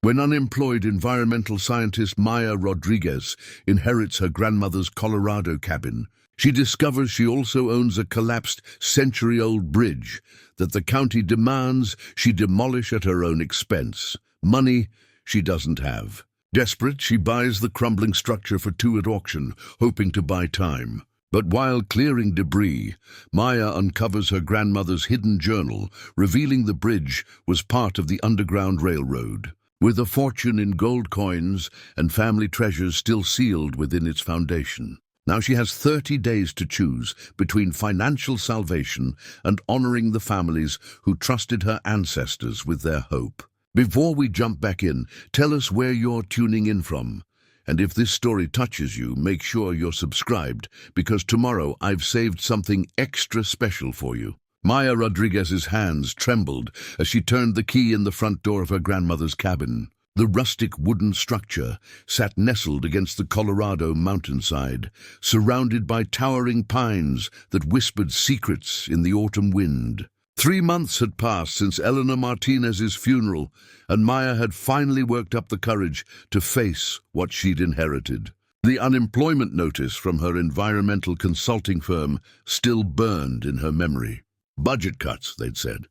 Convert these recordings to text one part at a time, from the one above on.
When unemployed environmental scientist Maya Rodriguez inherits her grandmother's Colorado cabin, she discovers she also owns a collapsed century-old bridge that the county demands she demolish at her own expense. Money she doesn't have. Desperate, she buys the crumbling structure for $2 at auction, hoping to buy time. But while clearing debris, Maya uncovers her grandmother's hidden journal, revealing the bridge was part of the Underground Railroad, with a fortune in gold coins and family treasures still sealed within its foundation. Now she has 30 days to choose between financial salvation and honoring the families who trusted her ancestors with their hope. Before we jump back in, tell us where you're tuning in from. And if this story touches you, make sure you're subscribed, because tomorrow I've saved something extra special for you. Maya Rodriguez's hands trembled as she turned the key in the front door of her grandmother's cabin. The rustic wooden structure sat nestled against the Colorado mountainside, surrounded by towering pines that whispered secrets in the autumn wind. 3 months had passed since Elena Martinez's funeral, and Maya had finally worked up the courage to face what she'd inherited. The unemployment notice from her environmental consulting firm still burned in her memory. Budget cuts, they'd said.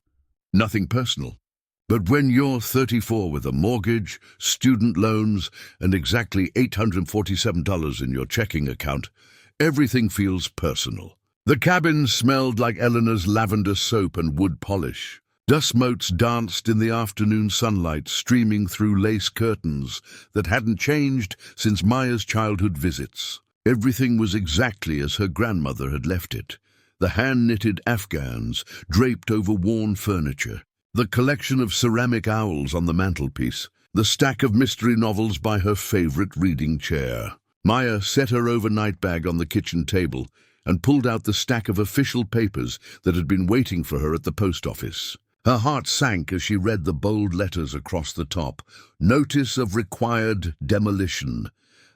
Nothing personal. But when you're 34 with a mortgage, student loans, and exactly $847 in your checking account, everything feels personal. The cabin smelled like Eleanor's lavender soap and wood polish. Dust motes danced in the afternoon sunlight, streaming through lace curtains that hadn't changed since Maya's childhood visits. Everything was exactly as her grandmother had left it. The hand-knitted afghans draped over worn furniture, the collection of ceramic owls on the mantelpiece, the stack of mystery novels by her favorite reading chair. Maya set her overnight bag on the kitchen table and pulled out the stack of official papers that had been waiting for her at the post office. Her heart sank as she read the bold letters across the top. Notice of required demolition.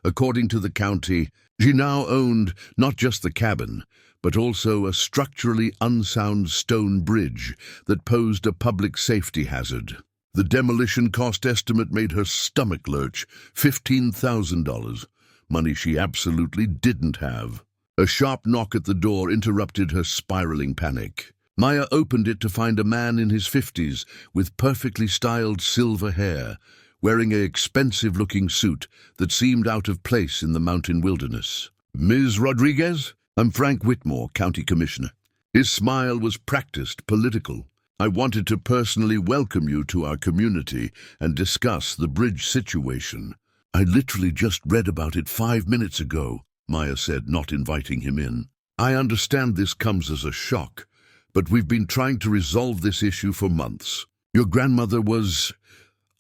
According to the county, she now owned not just the cabin, but also a structurally unsound stone bridge that posed a public safety hazard. The demolition cost estimate made her stomach lurch, $15,000, money she absolutely didn't have. A sharp knock at the door interrupted her spiraling panic. Maya opened it to find a man in his 50s with perfectly styled silver hair, wearing an expensive-looking suit that seemed out of place in the mountain wilderness. "Ms. Rodriguez? I'm Frank Whitmore, County Commissioner." His smile was practiced, political. "I wanted to personally welcome you to our community and discuss the bridge situation." "I literally just read about it 5 minutes ago," Maya said, not inviting him in. "I understand this comes as a shock, but we've been trying to resolve this issue for months. Your grandmother was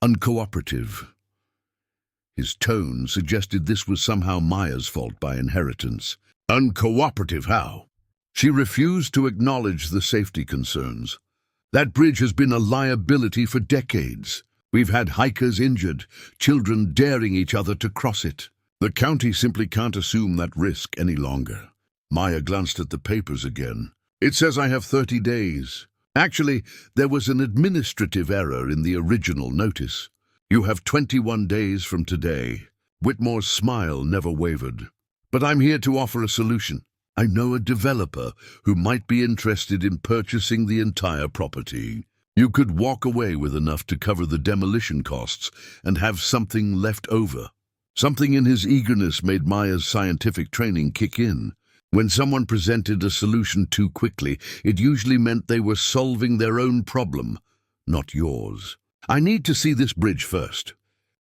uncooperative." His tone suggested this was somehow Maya's fault by inheritance. "Uncooperative how?" "She refused to acknowledge the safety concerns. That bridge has been a liability for decades. We've had hikers injured, children daring each other to cross it. The county simply can't assume that risk any longer." Maya glanced at the papers again. "It says I have 30 days. Actually, there was an administrative error in the original notice. You have 21 days from today." Whitmore's smile never wavered. "But I'm here to offer a solution. I know a developer who might be interested in purchasing the entire property. You could walk away with enough to cover the demolition costs and have something left over." Something in his eagerness made Maya's scientific training kick in. When someone presented a solution too quickly, it usually meant they were solving their own problem, not yours. "I need to see this bridge first.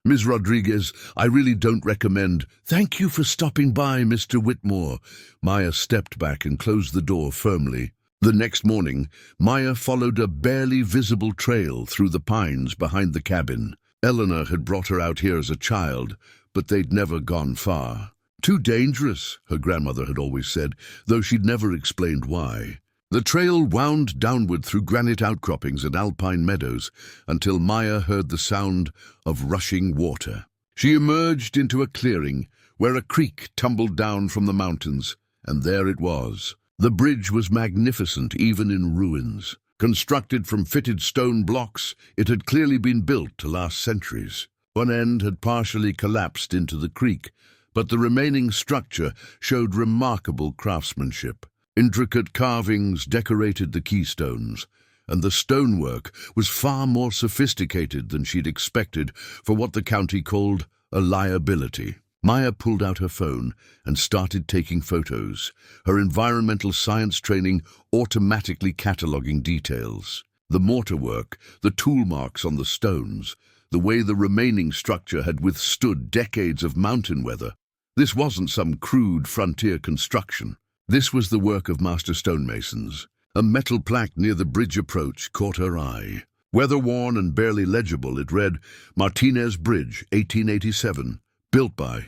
Ms. Rodriguez, I really don't recommend—" "Thank you for stopping by, Mr. Whitmore." Maya stepped back and closed the door firmly. The next morning, Maya followed a barely visible trail through the pines behind the cabin. Eleanor had brought her out here as a child, but they'd never gone far. "Too dangerous," her grandmother had always said, though she'd never explained why. The trail wound downward through granite outcroppings and alpine meadows until Maya heard the sound of rushing water. She emerged into a clearing where a creek tumbled down from the mountains, and there it was. The bridge was magnificent even in ruins. Constructed from fitted stone blocks, it had clearly been built to last centuries. One end had partially collapsed into the creek, but the remaining structure showed remarkable craftsmanship. Intricate carvings decorated the keystones, and the stonework was far more sophisticated than she'd expected for what the county called a liability. Maya pulled out her phone and started taking photos, her environmental science training automatically cataloging details. The mortarwork, the tool marks on the stones, the way the remaining structure had withstood decades of mountain weather. This wasn't some crude frontier construction. This was the work of master stonemasons. A metal plaque near the bridge approach caught her eye. Weather-worn and barely legible, it read, "Martinez Bridge, 1887, built by."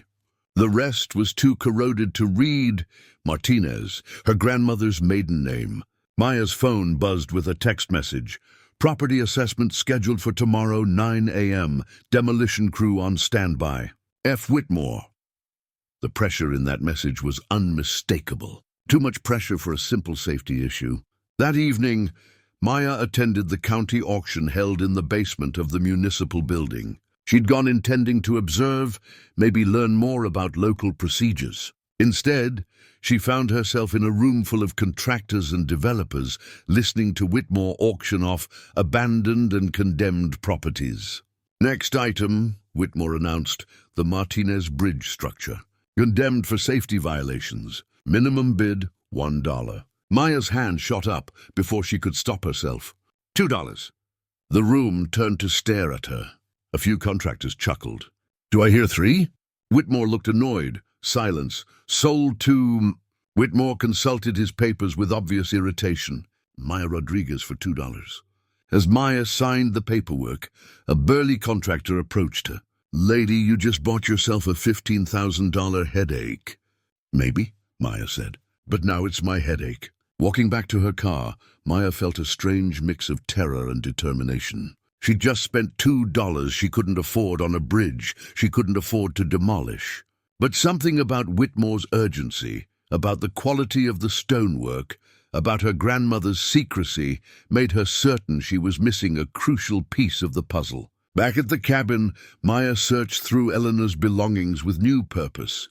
The rest was too corroded to read. Martinez, her grandmother's maiden name. Maya's phone buzzed with a text message. "Property assessment scheduled for tomorrow, 9 a.m. Demolition crew on standby. F. Whitmore." The pressure in that message was unmistakable. Too much pressure for a simple safety issue. That evening, Maya attended the county auction held in the basement of the municipal building. She'd gone intending to observe, maybe learn more about local procedures. Instead, she found herself in a room full of contractors and developers listening to Whitmore auction off abandoned and condemned properties. "Next item," Whitmore announced, "the Martinez Bridge structure. Condemned for safety violations. Minimum bid, $1. Maya's hand shot up before she could stop herself. $2. The room turned to stare at her. A few contractors chuckled. "Do I hear 3? Whitmore looked annoyed. Silence. "Sold to..." Whitmore consulted his papers with obvious irritation. "Maya Rodriguez for $2. As Maya signed the paperwork, a burly contractor approached her. "Lady, you just bought yourself a $15,000 headache." "Maybe," Maya said, "but now it's my headache." Walking back to her car, Maya felt a strange mix of terror and determination. She'd just spent $2 she couldn't afford on a bridge she couldn't afford to demolish. But something about Whitmore's urgency, about the quality of the stonework, about her grandmother's secrecy, made her certain she was missing a crucial piece of the puzzle. Back at the cabin, Maya searched through Eleanor's belongings with new purpose.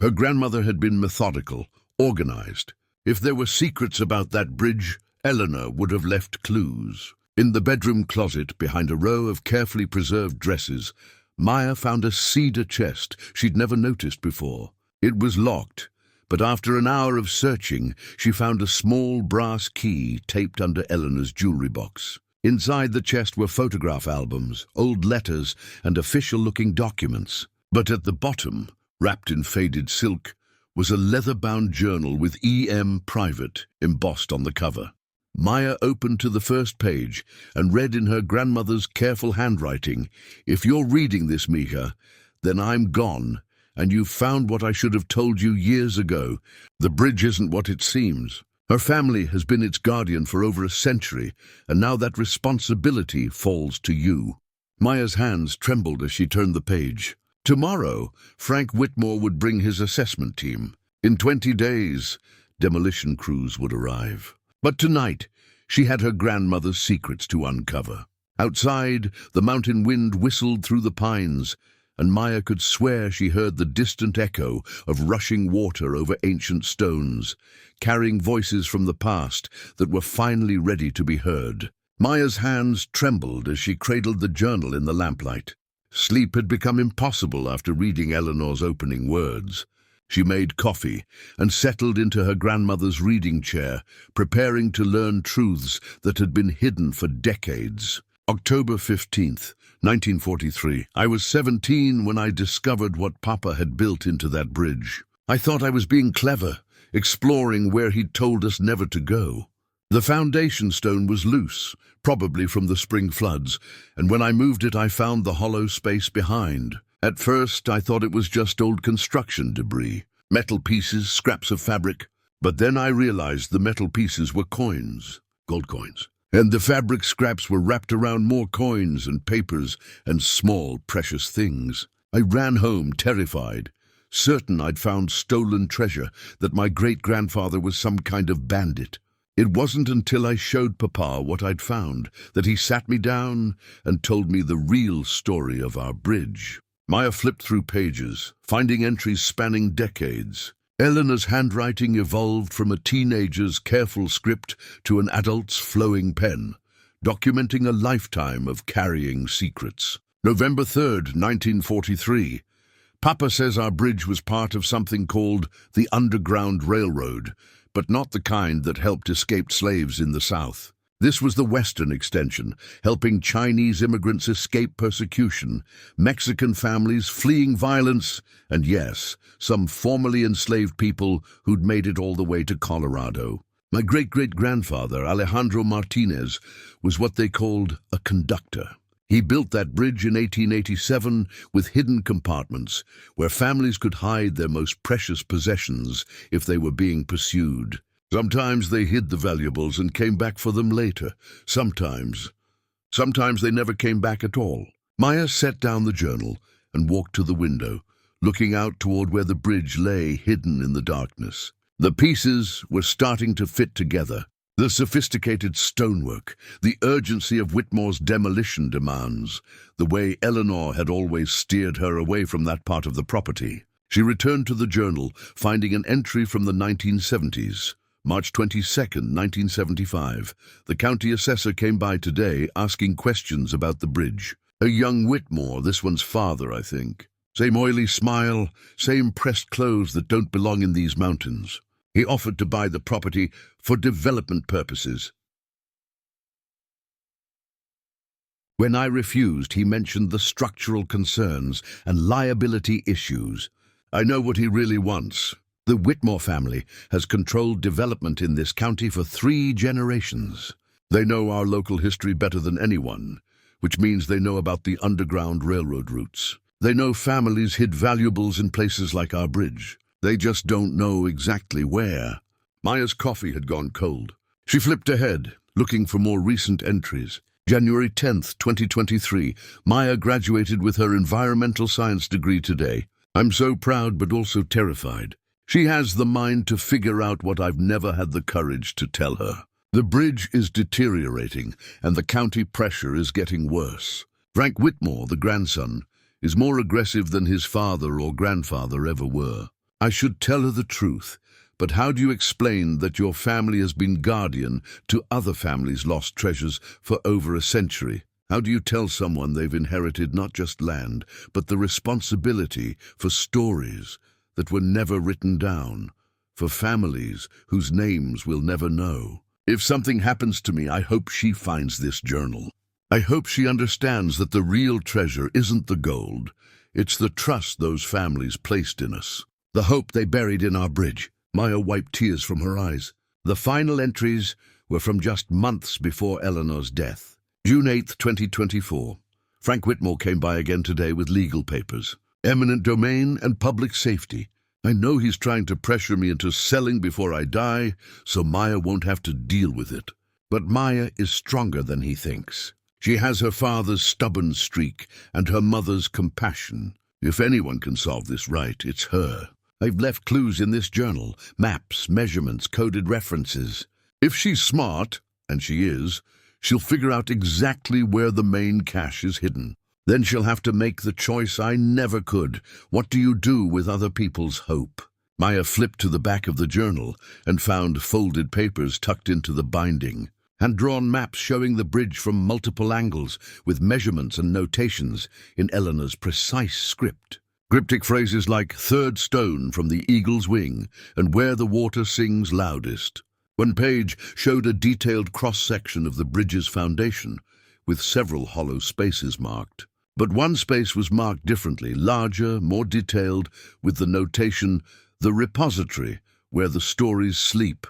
Her grandmother had been methodical, organized. If there were secrets about that bridge, Eleanor would have left clues. In the bedroom closet, behind a row of carefully preserved dresses, Maya found a cedar chest she'd never noticed before. It was locked, but after an hour of searching, she found a small brass key taped under Eleanor's jewelry box. Inside the chest were photograph albums, old letters, and official-looking documents. But at the bottom, wrapped in faded silk, was a leather-bound journal with E.M. Private embossed on the cover. Maya opened to the first page and read in her grandmother's careful handwriting, "If you're reading this, Mika, then I'm gone, and you've found what I should have told you years ago. The bridge isn't what it seems. Her family has been its guardian for over a century, and now that responsibility falls to you." Maya's hands trembled as she turned the page. Tomorrow, Frank Whitmore would bring his assessment team. In 20 days, demolition crews would arrive. But tonight, she had her grandmother's secrets to uncover. Outside, the mountain wind whistled through the pines, and Maya could swear she heard the distant echo of rushing water over ancient stones, carrying voices from the past that were finally ready to be heard. Maya's hands trembled as she cradled the journal in the lamplight. Sleep had become impossible after reading Eleanor's opening words. She made coffee and settled into her grandmother's reading chair, preparing to learn truths that had been hidden for decades. October 15th, 1943. I was 17 when I discovered what Papa had built into that bridge. I thought I was being clever, exploring where he'd told us never to go. The foundation stone was loose, probably from the spring floods, and when I moved it I found the hollow space behind. At first I thought it was just old construction debris, metal pieces, scraps of fabric. But then I realized the metal pieces were coins, gold coins, and the fabric scraps were wrapped around more coins and papers and small, precious things. I ran home terrified, certain I'd found stolen treasure, that my great-grandfather was some kind of bandit. It wasn't until I showed Papa what I'd found that he sat me down and told me the real story of our bridge. Maya flipped through pages, finding entries spanning decades. Eleanor's handwriting evolved from a teenager's careful script to an adult's flowing pen, documenting a lifetime of carrying secrets. November 3rd, 1943. Papa says our bridge was part of something called the Underground Railroad, but not the kind that helped escaped slaves in the South. This was the Western extension, helping Chinese immigrants escape persecution, Mexican families fleeing violence, and yes, some formerly enslaved people who'd made it all the way to Colorado. My great-great-grandfather, Alejandro Martinez, was what they called a conductor. He built that bridge in 1887 with hidden compartments where families could hide their most precious possessions if they were being pursued. Sometimes they hid the valuables and came back for them later. Sometimes they never came back at all. Maya set down the journal and walked to the window, looking out toward where the bridge lay hidden in the darkness. The pieces were starting to fit together. The sophisticated stonework, the urgency of Whitmore's demolition demands, the way Eleanor had always steered her away from that part of the property. She returned to the journal, finding an entry from the 1970s. March 22nd, 1975. The county assessor came by today asking questions about the bridge. A young Whitmore, this one's father, I think. Same oily smile, same pressed clothes that don't belong in these mountains. He offered to buy the property for development purposes. When I refused, he mentioned the structural concerns and liability issues. I know what he really wants. The Whitmore family has controlled development in this county for 3 generations. They know our local history better than anyone, which means they know about the Underground Railroad routes. They know families hid valuables in places like our bridge. They just don't know exactly where. Maya's coffee had gone cold. She flipped ahead, looking for more recent entries. January 10th, 2023. Maya graduated with her environmental science degree today. I'm so proud but also terrified. She has the mind to figure out what I've never had the courage to tell her. The bridge is deteriorating, and the county pressure is getting worse. Frank Whitmore, the grandson, is more aggressive than his father or grandfather ever were. I should tell her the truth, but how do you explain that your family has been guardian to other families' lost treasures for over a century? How do you tell someone they've inherited not just land, but the responsibility for stories that were never written down, for families whose names we'll never know? If something happens to me, I hope she finds this journal. I hope she understands that the real treasure isn't the gold, it's the trust those families placed in us. The hope they buried in our bridge. Maya wiped tears from her eyes. The final entries were from just months before Eleanor's death. June 8th, 2024. Frank Whitmore came by again today with legal papers. Eminent domain and public safety. I know he's trying to pressure me into selling before I die, so Maya won't have to deal with it. But Maya is stronger than he thinks. She has her father's stubborn streak and her mother's compassion. If anyone can solve this right, it's her. I've left clues in this journal, maps, measurements, coded references. If she's smart, and she is, she'll figure out exactly where the main cache is hidden. Then she'll have to make the choice I never could. What do you do with other people's hope? Maya flipped to the back of the journal and found folded papers tucked into the binding. Hand-drawn maps showing the bridge from multiple angles with measurements and notations in Eleanor's precise script. Cryptic phrases like "third stone from the eagle's wing" and "where the water sings loudest." One page showed a detailed cross-section of the bridge's foundation, with several hollow spaces marked. But one space was marked differently, larger, more detailed, with the notation, "the repository, where the stories sleep."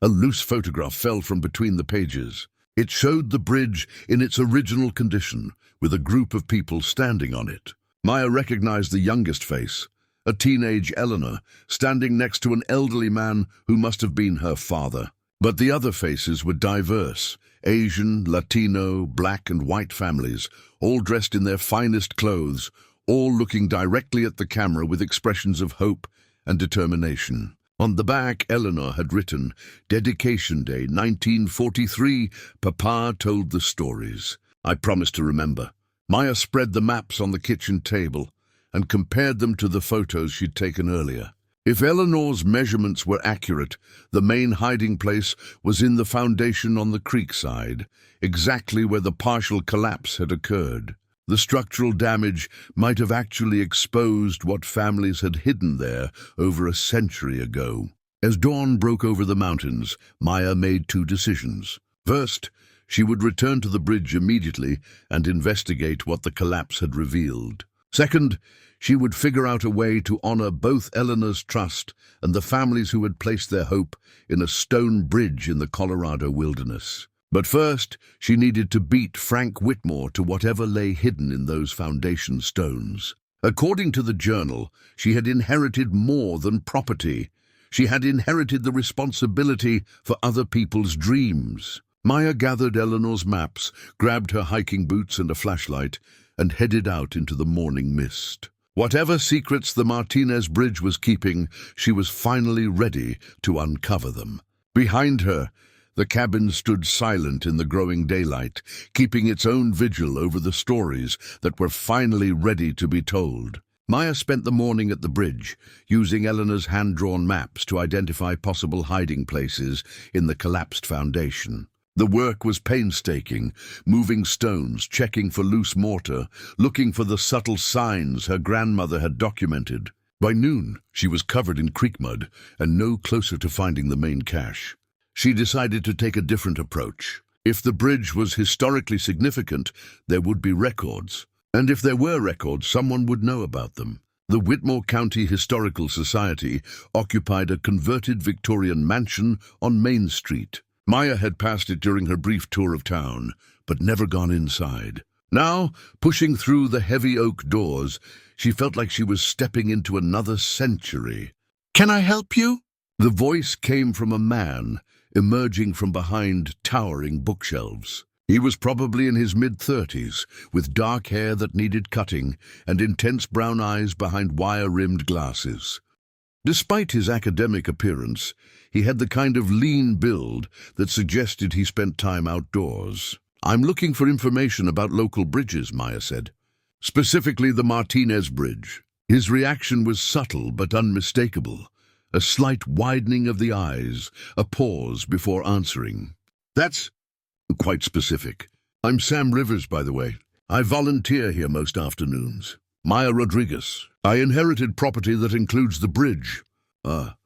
A loose photograph fell from between the pages. It showed the bridge in its original condition, with a group of people standing on it. Maya recognized the youngest face, a teenage Eleanor, standing next to an elderly man who must have been her father. But the other faces were diverse: Asian, Latino, black and white families, all dressed in their finest clothes, all looking directly at the camera with expressions of hope and determination. On the back, Eleanor had written, "Dedication Day, 1943, Papa told the stories. I promised to remember." Maya spread the maps on the kitchen table and compared them to the photos she'd taken earlier. If Eleanor's measurements were accurate, the main hiding place was in the foundation on the creek side, exactly where the partial collapse had occurred. The structural damage might have actually exposed what families had hidden there over a century ago. As dawn broke over the mountains, Maya made two decisions. First, she would return to the bridge immediately and investigate what the collapse had revealed. Second, she would figure out a way to honor both Eleanor's trust and the families who had placed their hope in a stone bridge in the Colorado wilderness. But first, she needed to beat Frank Whitmore to whatever lay hidden in those foundation stones. According to the journal, she had inherited more than property. She had inherited the responsibility for other people's dreams. Maya gathered Eleanor's maps, grabbed her hiking boots and a flashlight, and headed out into the morning mist. Whatever secrets the Martinez Bridge was keeping, she was finally ready to uncover them. Behind her, the cabin stood silent in the growing daylight, keeping its own vigil over the stories that were finally ready to be told. Maya spent the morning at the bridge, using Eleanor's hand-drawn maps to identify possible hiding places in the collapsed foundation. The work was painstaking, moving stones, checking for loose mortar, looking for the subtle signs her grandmother had documented. By noon, she was covered in creek mud and no closer to finding the main cache. She decided to take a different approach. If the bridge was historically significant, there would be records. And if there were records, someone would know about them. The Whitmore County Historical Society occupied a converted Victorian mansion on Main Street. Maya had passed it during her brief tour of town, but never gone inside. Now, pushing through the heavy oak doors, she felt like she was stepping into another century. "Can I help you?" The voice came from a man, emerging from behind towering bookshelves. He was probably in his mid-30s, with dark hair that needed cutting and intense brown eyes behind wire-rimmed glasses. Despite his academic appearance, he had the kind of lean build that suggested he spent time outdoors. "I'm looking for information about local bridges," Maya said. "Specifically the Martinez Bridge." His reaction was subtle but unmistakable. A slight widening of the eyes, a pause before answering. "That's quite specific. I'm Sam Rivers, by the way. I volunteer here most afternoons. Maya Rodriguez. I inherited property that includes the bridge." "Ah."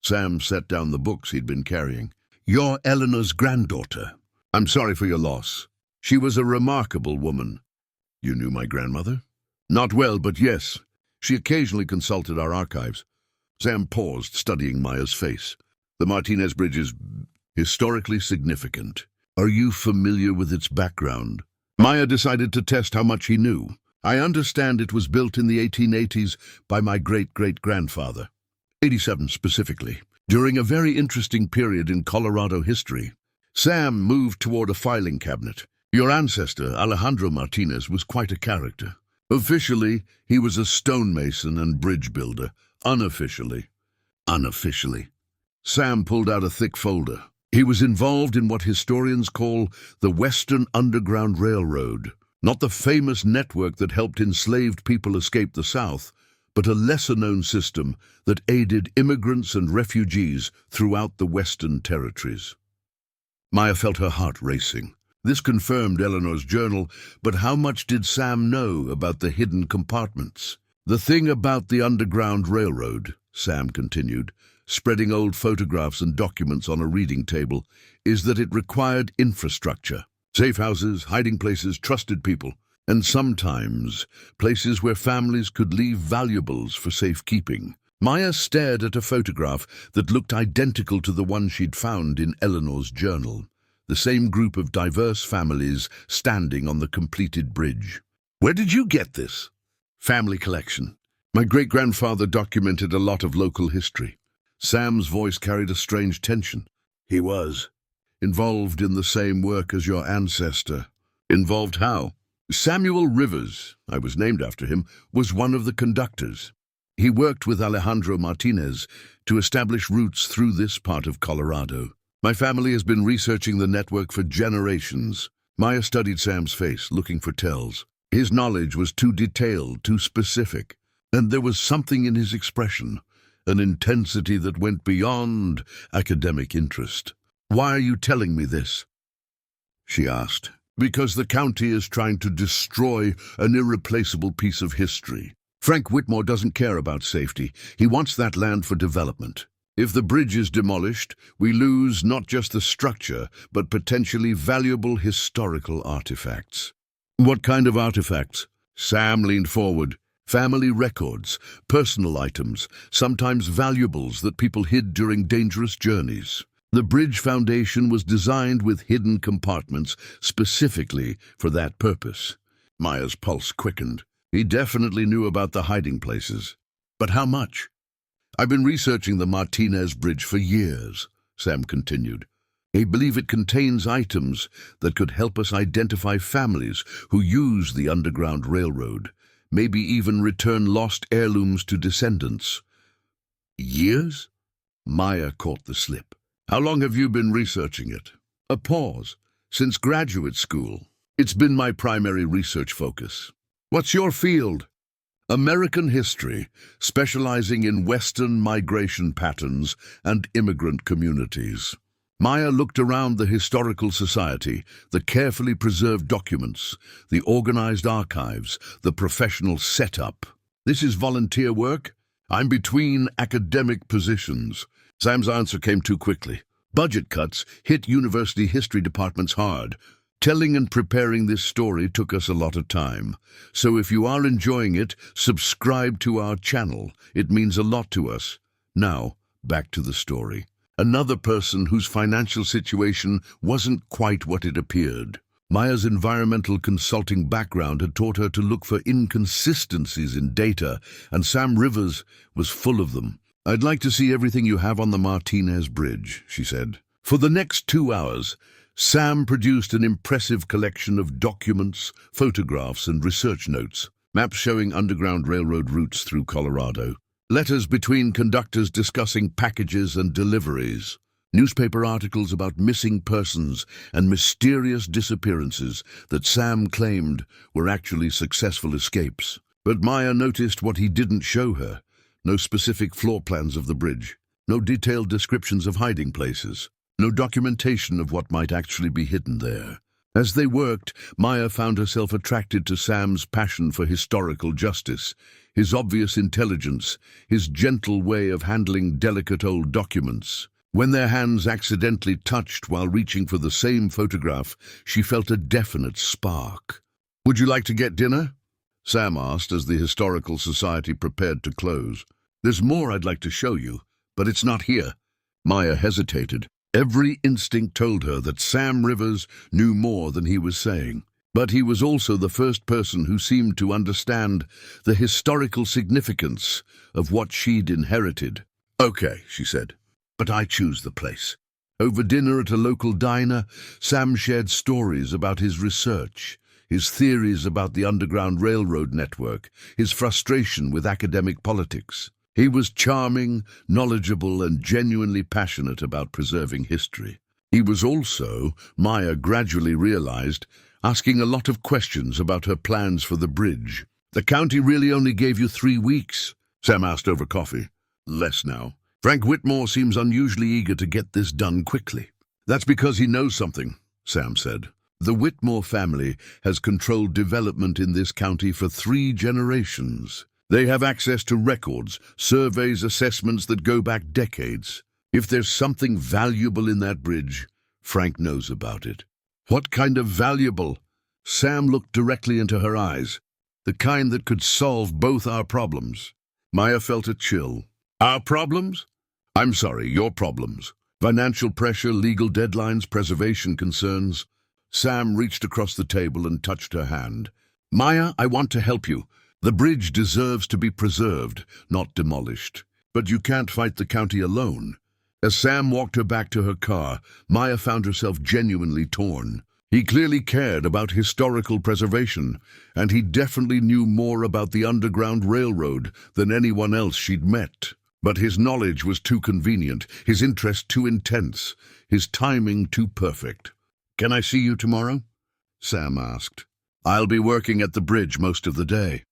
Sam set down the books he'd been carrying. "You're Eleanor's granddaughter. I'm sorry for your loss. She was a remarkable woman." "You knew my grandmother?" "Not well, but yes. She occasionally consulted our archives." Sam paused, studying Maya's face. "The Martinez Bridge is historically significant. Are you familiar with its background?" Maya decided to test how much he knew. "I understand it was built in the 1880s by my great-great-grandfather. 87 specifically, during a very interesting period in Colorado history." Sam moved toward a filing cabinet. "Your ancestor, Alejandro Martinez, was quite a character. Officially, he was a stonemason and bridge builder. Unofficially." "Unofficially." Sam pulled out a thick folder. "He was involved in what historians call the Western Underground Railroad. Not the famous network that helped enslaved people escape the South, but a lesser-known system that aided immigrants and refugees throughout the Western territories." Maya felt her heart racing. This confirmed Eleanor's journal, but how much did Sam know about the hidden compartments? "The thing about the Underground Railroad," Sam continued, spreading old photographs and documents on a reading table, "is that it required infrastructure. Safe houses, hiding places, trusted people, and sometimes places where families could leave valuables for safekeeping." Maya stared at a photograph that looked identical to the one she'd found in Eleanor's journal. The same group of diverse families standing on the completed bridge. "Where did you get this?" "Family collection. My great-grandfather documented a lot of local history." Sam's voice carried a strange tension. "He was involved in the same work as your ancestor." "Involved how?" "Samuel Rivers, I was named after him, was one of the conductors. He worked with Alejandro Martinez to establish routes through this part of Colorado. My family has been researching the network for generations. Maya studied Sam's face, looking for tells. His knowledge was too detailed, too specific, and there was something in his expression, an intensity that went beyond academic interest. "Why are you telling me this?" she asked. "Because the county is trying to destroy an irreplaceable piece of history. Frank Whitmore doesn't care about safety. He wants that land for development. If the bridge is demolished, we lose not just the structure, but potentially valuable historical artifacts." "What kind of artifacts?" Sam leaned forward. "Family records, personal items, sometimes valuables that people hid during dangerous journeys. The bridge foundation was designed with hidden compartments specifically for that purpose." Maya's pulse quickened. He definitely knew about the hiding places. "But how much?" "I've been researching the Martinez Bridge for years," Sam continued. "I believe it contains items that could help us identify families who use the Underground Railroad, maybe even return lost heirlooms to descendants." "Years?" Maya caught the slip. "How long have you been researching it?" A pause. "Since graduate school. It's been my primary research focus." "What's your field?" "American history, specializing in Western migration patterns and immigrant communities." Maya looked around the historical society, the carefully preserved documents, the organized archives, the professional setup. "This is volunteer work? I'm between academic positions." Sam's answer came too quickly. Budget cuts hit university history departments hard. Telling and preparing this story took us a lot of time. So if you are enjoying it, subscribe to our channel. It means a lot to us. Now, back to the story. Another person whose financial situation wasn't quite what it appeared. Maya's environmental consulting background had taught her to look for inconsistencies in data, and Sam Rivers was full of them. "I'd like to see everything you have on the Martinez Bridge," she said. For the next 2 hours, Sam produced an impressive collection of documents, photographs, and research notes, maps showing Underground Railroad routes through Colorado, letters between conductors discussing packages and deliveries, newspaper articles about missing persons and mysterious disappearances that Sam claimed were actually successful escapes. But Maya noticed what he didn't show her: no specific floor plans of the bridge, no detailed descriptions of hiding places, no documentation of what might actually be hidden there. As they worked, Maya found herself attracted to Sam's passion for historical justice, his obvious intelligence, his gentle way of handling delicate old documents. When their hands accidentally touched while reaching for the same photograph, she felt a definite spark. "Would you like to get dinner?" Sam asked as the Historical Society prepared to close. "There's more I'd like to show you, but it's not here." Maya hesitated. Every instinct told her that Sam Rivers knew more than he was saying. But he was also the first person who seemed to understand the historical significance of what she'd inherited. "Okay," she said, "but I choose the place." Over dinner at a local diner, Sam shared stories about his research, his theories about the Underground Railroad network, his frustration with academic politics. He was charming, knowledgeable, and genuinely passionate about preserving history. He was also, Maya gradually realized, asking a lot of questions about her plans for the bridge. "The county really only gave you 3 weeks?" Sam asked over coffee. "Less now. Frank Whitmore seems unusually eager to get this done quickly." "That's because he knows something," Sam said. "The Whitmore family has controlled development in this county for 3 generations. They have access to records, surveys, assessments that go back decades. If there's something valuable in that bridge, Frank knows about it." "What kind of valuable?" Sam looked directly into her eyes. "The kind that could solve both our problems." Maya felt a chill. "Our problems?" "I'm sorry, your problems. Financial pressure, legal deadlines, preservation concerns." Sam reached across the table and touched her hand. "Maya, I want to help you. The bridge deserves to be preserved, not demolished. But you can't fight the county alone." As Sam walked her back to her car, Maya found herself genuinely torn. He clearly cared about historical preservation, and he definitely knew more about the Underground Railroad than anyone else she'd met. But his knowledge was too convenient, his interest too intense, his timing too perfect. "Can I see you tomorrow?" Sam asked. "I'll be working at the bridge most of the day."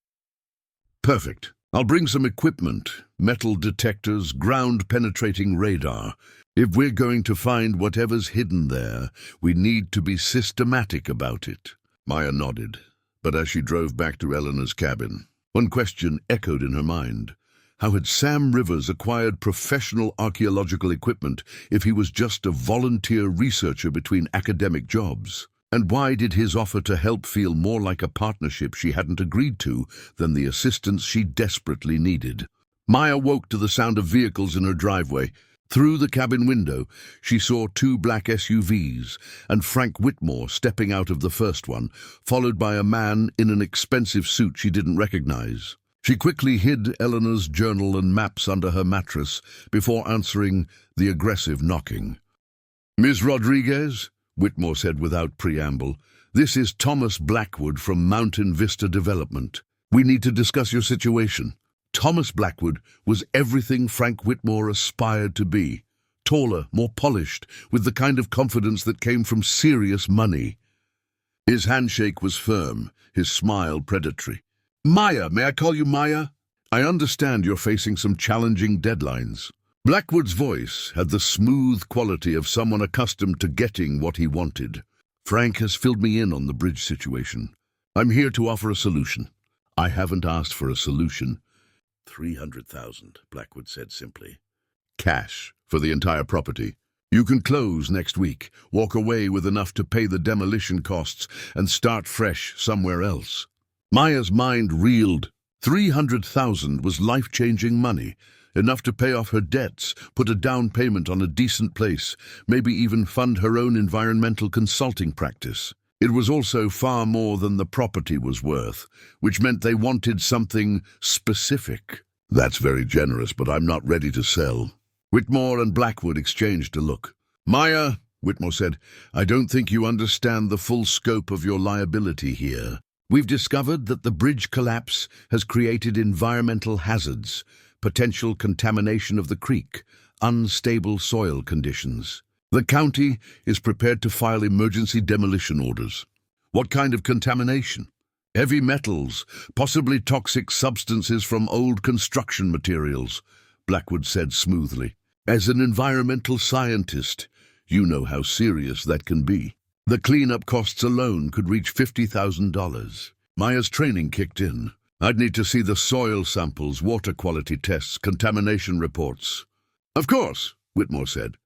"Perfect. I'll bring some equipment, metal detectors, ground-penetrating radar. If we're going to find whatever's hidden there, we need to be systematic about it." Maya nodded, but as she drove back to Eleanor's cabin, one question echoed in her mind. How had Sam Rivers acquired professional archaeological equipment if he was just a volunteer researcher between academic jobs? And why did his offer to help feel more like a partnership she hadn't agreed to than the assistance she desperately needed? Maya woke to the sound of vehicles in her driveway. Through the cabin window, she saw 2 black SUVs and Frank Whitmore stepping out of the first one, followed by a man in an expensive suit she didn't recognize. She quickly hid Eleanor's journal and maps under her mattress before answering the aggressive knocking. "Ms. Rodriguez?" Whitmore said without preamble. "This is Thomas Blackwood from Mountain Vista Development. We need to discuss your situation." Thomas Blackwood was everything Frank Whitmore aspired to be. Taller, more polished, with the kind of confidence that came from serious money. His handshake was firm, his smile predatory. "Maya, may I call you Maya? I understand you're facing some challenging deadlines." Blackwood's voice had the smooth quality of someone accustomed to getting what he wanted. "Frank has filled me in on the bridge situation. I'm here to offer a solution." "I haven't asked for a solution." $300,000, Blackwood said simply. "Cash for the entire property. You can close next week, walk away with enough to pay the demolition costs, and start fresh somewhere else." Maya's mind reeled. $300,000 was life-changing money, enough to pay off her debts, put a down payment on a decent place, maybe even fund her own environmental consulting practice. It was also far more than the property was worth, which meant they wanted something specific. "That's very generous, but I'm not ready to sell." Whitmore and Blackwood exchanged a look. "Maya," Whitmore said, "I don't think you understand the full scope of your liability here. We've discovered that the bridge collapse has created environmental hazards, potential contamination of the creek, unstable soil conditions. The county is prepared to file emergency demolition orders." "What kind of contamination?" "Heavy metals, possibly toxic substances from old construction materials," Blackwood said smoothly. "As an environmental scientist, you know how serious that can be. The cleanup costs alone could reach $50,000. Maya's training kicked in. I'd need to see the soil samples, water quality tests, contamination reports." "Of course," Whitmore said.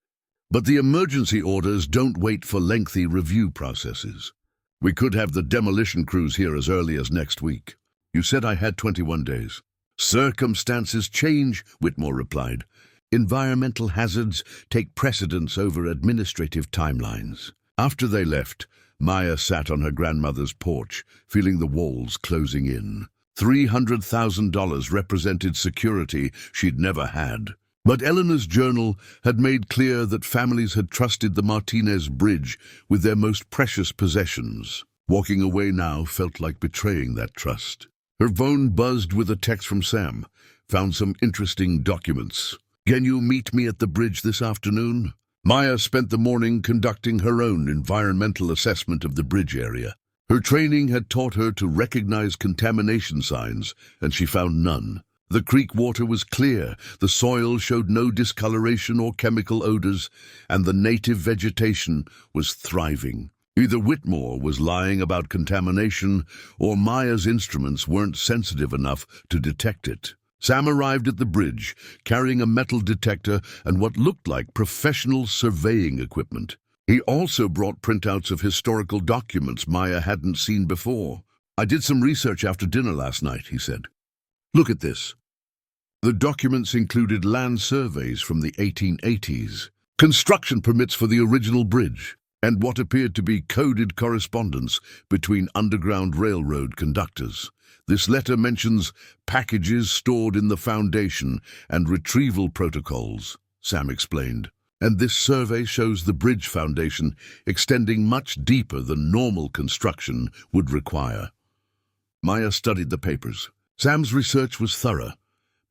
"But the emergency orders don't wait for lengthy review processes. We could have the demolition crews here as early as next week." "You said I had 21 days. "Circumstances change," Whitmore replied. "Environmental hazards take precedence over administrative timelines." After they left, Maya sat on her grandmother's porch, feeling the walls closing in. $300,000 represented security she'd never had. But Eleanor's journal had made clear that families had trusted the Martinez Bridge with their most precious possessions. Walking away now felt like betraying that trust. Her phone buzzed with a text from Sam. "Found some interesting documents. Can you meet me at the bridge this afternoon?" Maya spent the morning conducting her own environmental assessment of the bridge area. Her training had taught her to recognize contamination signs, and she found none. The creek water was clear, the soil showed no discoloration or chemical odors, and the native vegetation was thriving. Either Whitmore was lying about contamination, or Maya's instruments weren't sensitive enough to detect it. Sam arrived at the bridge, carrying a metal detector and what looked like professional surveying equipment. He also brought printouts of historical documents Maya hadn't seen before. "I did some research after dinner last night," he said. "Look at this." The documents included land surveys from the 1880s, construction permits for the original bridge, and what appeared to be coded correspondence between Underground Railroad conductors. This letter mentions packages stored in the foundation and retrieval protocols, Sam explained. And this survey shows the bridge foundation extending much deeper than normal construction would require. Maya studied the papers. Sam's research was thorough,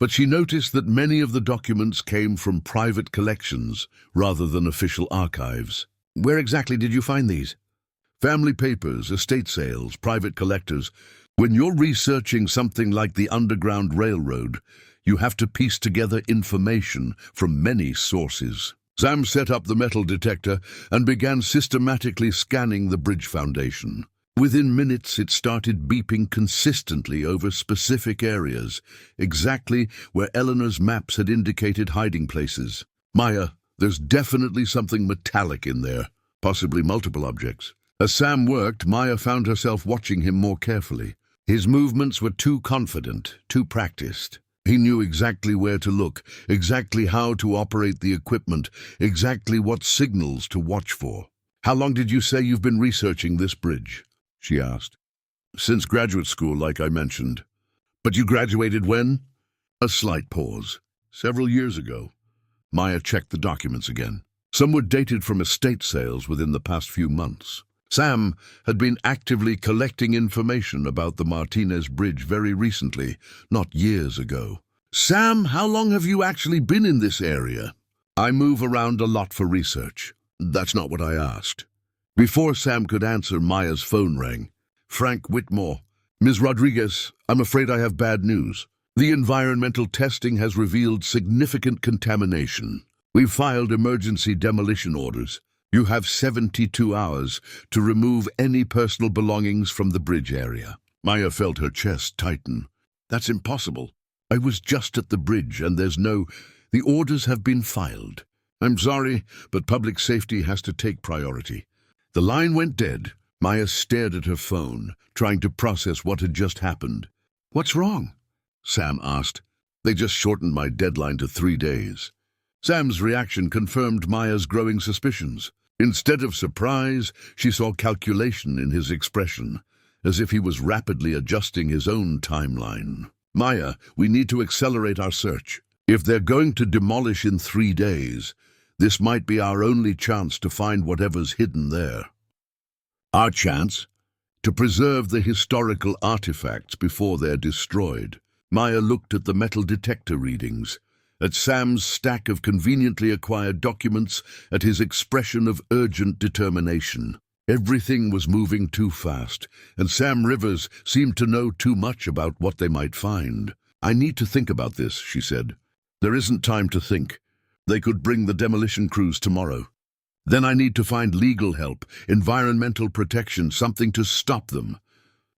but she noticed that many of the documents came from private collections rather than official archives. Where exactly did you find these? Family papers, estate sales, private collectors. When you're researching something like the Underground Railroad, you have to piece together information from many sources. Sam set up the metal detector and began systematically scanning the bridge foundation. Within minutes, it started beeping consistently over specific areas, exactly where Eleanor's maps had indicated hiding places. Maya, there's definitely something metallic in there, possibly multiple objects. As Sam worked, Maya found herself watching him more carefully. His movements were too confident, too practiced. He knew exactly where to look, exactly how to operate the equipment, exactly what signals to watch for. "How long did you say you've been researching this bridge?" she asked. "Since graduate school, like I mentioned." "But you graduated when?" A slight pause. "Several years ago." Maya checked the documents again. Some were dated from estate sales within the past few months. Sam had been actively collecting information about the Martinez Bridge very recently, not years ago. "Sam, how long have you actually been in this area?" "I move around a lot for research." "That's not what I asked." Before Sam could answer, Maya's phone rang. "Frank Whitmore. Ms. Rodriguez, I'm afraid I have bad news. The environmental testing has revealed significant contamination. We've filed emergency demolition orders. You have 72 hours to remove any personal belongings from the bridge area." Maya felt her chest tighten. "That's impossible. I was just at the bridge and the orders have been filed. I'm sorry, but public safety has to take priority." The line went dead. Maya stared at her phone, trying to process what had just happened. "What's wrong?" Sam asked. "They just shortened my deadline to 3 days." Sam's reaction confirmed Maya's growing suspicions. Instead of surprise, she saw calculation in his expression, as if he was rapidly adjusting his own timeline. "Maya, we need to accelerate our search. If they're going to demolish in 3 days, this might be our only chance to find whatever's hidden there." "Our chance?" "To preserve the historical artifacts before they're destroyed." Maya looked at the metal detector readings, at Sam's stack of conveniently acquired documents, at his expression of urgent determination. Everything was moving too fast, and Sam Rivers seemed to know too much about what they might find. "I need to think about this," she said. "There isn't time to think. They could bring the demolition crews tomorrow. Then I need to find legal help, environmental protection, something to stop them."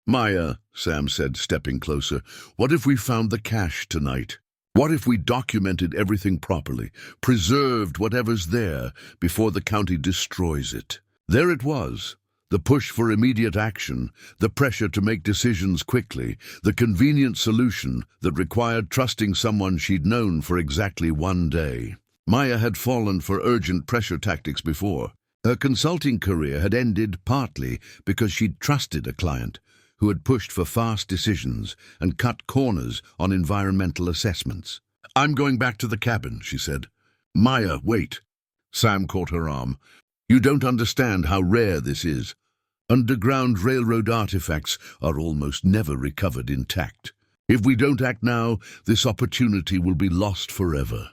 "Maya," Sam said, stepping closer, "what if we found the cache tonight? What if we documented everything properly, preserved whatever's there before the county destroys it?" There it was, the push for immediate action, the pressure to make decisions quickly, the convenient solution that required trusting someone she'd known for exactly 1 day. Maya had fallen for urgent pressure tactics before. Her consulting career had ended partly because she'd trusted a client who had pushed for fast decisions and cut corners on environmental assessments. "I'm going back to the cabin," she said. "Maya, wait." Sam caught her arm. "You don't understand how rare this is. Underground Railroad artifacts are almost never recovered intact. If we don't act now, this opportunity will be lost forever."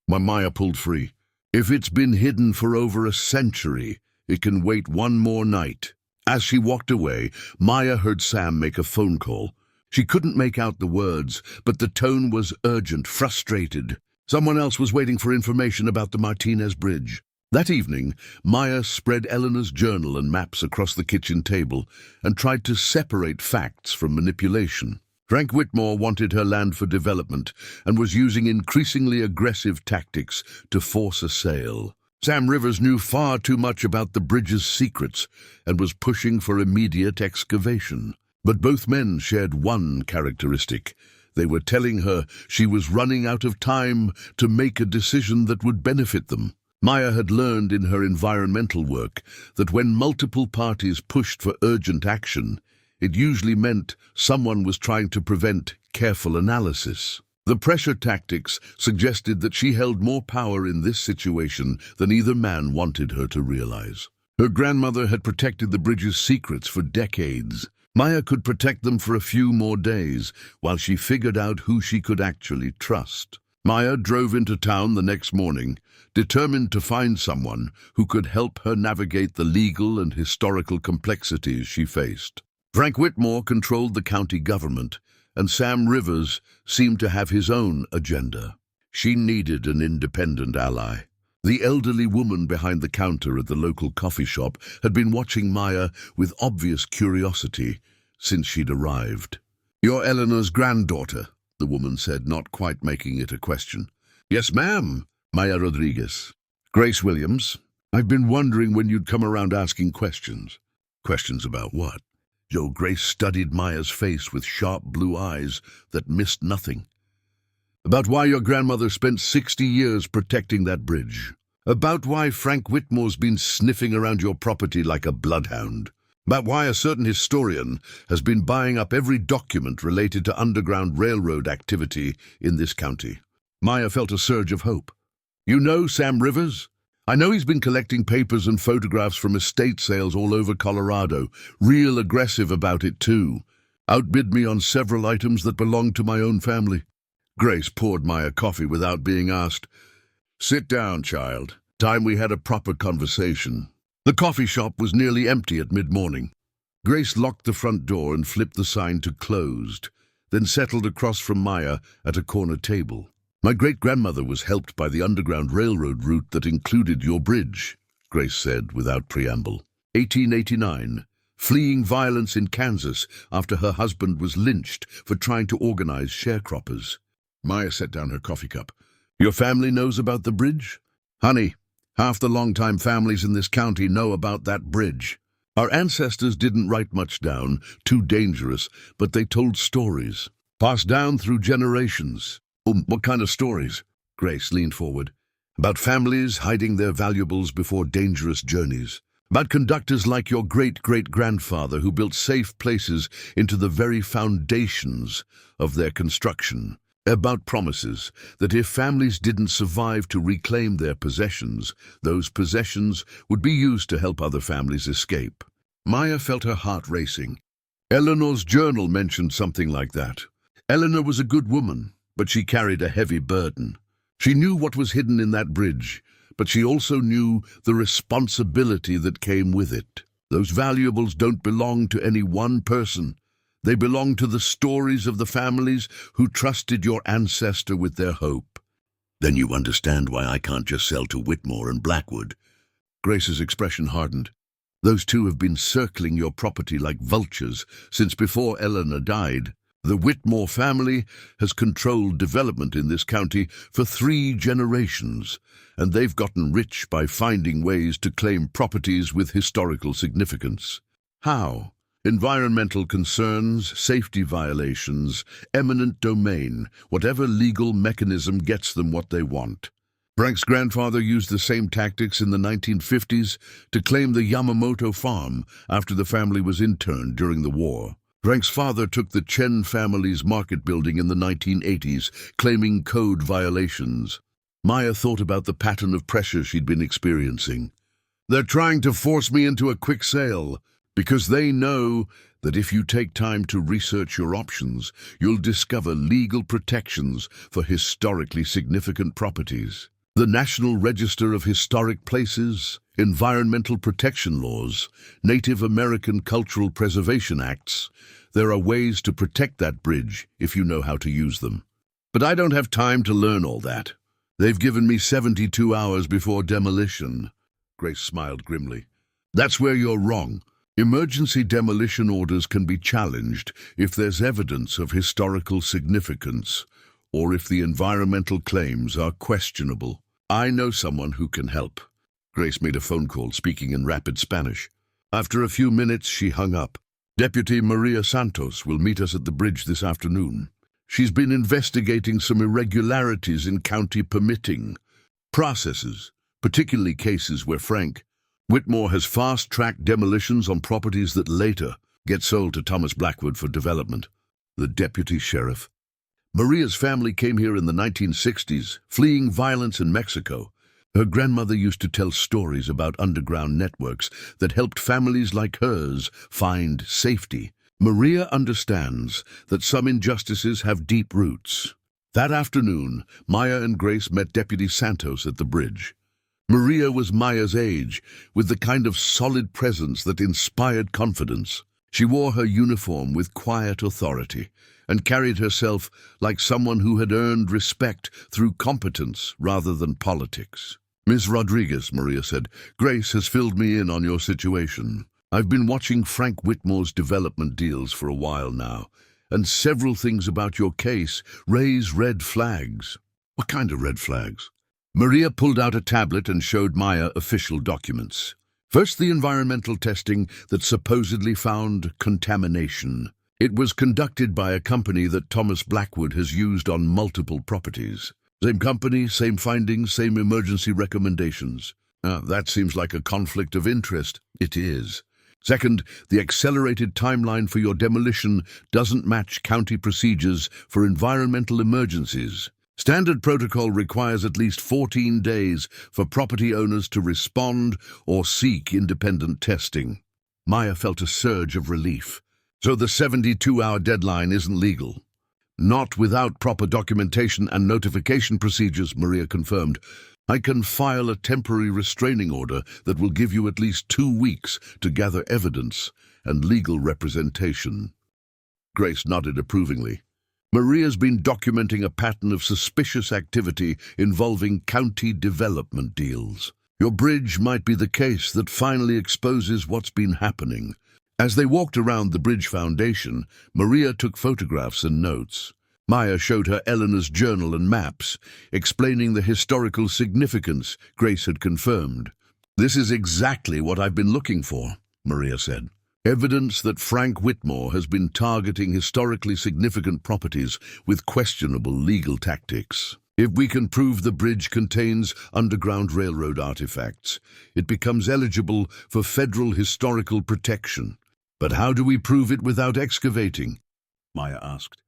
Maya pulled free. "If it's been hidden for over a century, it can wait 1 more night." As she walked away, Maya heard Sam make a phone call. She couldn't make out the words, but the tone was urgent, frustrated. Someone else was waiting for information about the Martinez Bridge. That evening, Maya spread Eleanor's journal and maps across the kitchen table and tried to separate facts from manipulation. Frank Whitmore wanted her land for development and was using increasingly aggressive tactics to force a sale. Sam Rivers knew far too much about the bridge's secrets and was pushing for immediate excavation. But both men shared one characteristic. They were telling her she was running out of time to make a decision that would benefit them. Maya had learned in her environmental work that when multiple parties pushed for urgent action, it usually meant someone was trying to prevent careful analysis. The pressure tactics suggested that she held more power in this situation than either man wanted her to realize. Her grandmother had protected the bridge's secrets for decades. Maya could protect them for a few more days while she figured out who she could actually trust. Maya drove into town the next morning, determined to find someone who could help her navigate the legal and historical complexities she faced. Frank Whitmore controlled the county government, and Sam Rivers seemed to have his own agenda. She needed an independent ally. The elderly woman behind the counter at the local coffee shop had been watching Maya with obvious curiosity since she'd arrived. "You're Eleanor's granddaughter," the woman said, not quite making it a question. "Yes, ma'am." Maya Rodriguez. "Grace Williams. I've been wondering when you'd come around asking questions." "Questions about what?" Grace studied Maya's face with sharp blue eyes that missed nothing. "About why your grandmother spent 60 years protecting that bridge. About why Frank Whitmore's been sniffing around your property like a bloodhound. About why a certain historian has been buying up every document related to Underground Railroad activity in this county." Maya felt a surge of hope. "You know Sam Rivers? I know he's been collecting papers and photographs from estate sales all over Colorado. Real aggressive about it, too. Outbid me on several items that belonged to my own family." Grace poured Maya coffee without being asked. "Sit down, child. Time we had a proper conversation." The coffee shop was nearly empty at mid-morning. Grace locked the front door and flipped the sign to closed, then settled across from Maya at a corner table. "My great-grandmother was helped by the Underground Railroad route that included your bridge," Grace said without preamble. 1889, fleeing violence in Kansas after her husband was lynched for trying to organize sharecroppers. Maya set down her coffee cup. "Your family knows about the bridge?" "Honey, half the longtime families in this county know about that bridge. Our ancestors didn't write much down, too dangerous, but they told stories, passed down through generations." "What kind of stories?" Grace leaned forward. "About families hiding their valuables before dangerous journeys. About conductors like your great-great-grandfather who built safe places into the very foundations of their construction. About promises that if families didn't survive to reclaim their possessions, those possessions would be used to help other families escape." Maya felt her heart racing. Eleanor's journal mentioned something like that. Eleanor was a good woman, but she carried a heavy burden. She knew what was hidden in that bridge, but she also knew the responsibility that came with it. Those valuables don't belong to any one person. They belong to the stories of the families who trusted your ancestor with their hope. "Then you understand why I can't just sell to Whitmore and Blackwood." Grace's expression hardened. "Those two have been circling your property like vultures since before Eleanor died. The Whitmore family has controlled development in this county for 3 generations, and they've gotten rich by finding ways to claim properties with historical significance." "How?" "Environmental concerns, safety violations, eminent domain, whatever legal mechanism gets them what they want." Frank's grandfather used the same tactics in the 1950s to claim the Yamamoto farm after the family was interned during the war. Frank's father took the Chen family's market building in the 1980s, claiming code violations. Maya thought about the pattern of pressure she'd been experiencing. "They're trying to force me into a quick sale, because they know that if you take time to research your options, you'll discover legal protections for historically significant properties. The National Register of Historic Places, environmental protection laws, Native American Cultural Preservation Acts. There are ways to protect that bridge if you know how to use them. But I don't have time to learn all that. They've given me 72 hours before demolition." Grace smiled grimly. "That's where you're wrong. Emergency demolition orders can be challenged if there's evidence of historical significance or if the environmental claims are questionable. I know someone who can help." Grace made a phone call, speaking in rapid Spanish. After a few minutes, she hung up. "Deputy Maria Santos will meet us at the bridge this afternoon. She's been investigating some irregularities in county permitting processes, particularly cases where Frank Whitmore has fast-tracked demolitions on properties that later get sold to Thomas Blackwood for development." The deputy sheriff. Maria's family came here in the 1960s, fleeing violence in Mexico. Her grandmother used to tell stories about underground networks that helped families like hers find safety. Maria understands that some injustices have deep roots. That afternoon, Maya and Grace met Deputy Santos at the bridge. Maria was Maya's age, with the kind of solid presence that inspired confidence. She wore her uniform with quiet authority and carried herself like someone who had earned respect through competence rather than politics. "Miss Rodriguez," Maria said, "Grace has filled me in on your situation. I've been watching Frank Whitmore's development deals for a while now, and several things about your case raise red flags." "What kind of red flags?" Maria pulled out a tablet and showed Maya official documents. First, the environmental testing that supposedly found contamination. It was conducted by a company that Thomas Blackwood has used on multiple properties. Same company, same findings, same emergency recommendations. That seems like a conflict of interest. It is. Second, the accelerated timeline for your demolition doesn't match county procedures for environmental emergencies. Standard protocol requires at least 14 days for property owners to respond or seek independent testing. Maya felt a surge of relief. So the 72-hour deadline isn't legal. "Not without proper documentation and notification procedures," Maria confirmed. "I can file a temporary restraining order that will give you at least 2 weeks to gather evidence and legal representation." Grace nodded approvingly. Maria's been documenting a pattern of suspicious activity involving county development deals. Your bridge might be the case that finally exposes what's been happening. As they walked around the bridge foundation, Maria took photographs and notes. Maya showed her Eleanor's journal and maps, explaining the historical significance Grace had confirmed. "This is exactly what I've been looking for," Maria said. "Evidence that Frank Whitmore has been targeting historically significant properties with questionable legal tactics. If we can prove the bridge contains Underground Railroad artifacts, it becomes eligible for federal historical protection." "But how do we prove it without excavating?" Maya asked.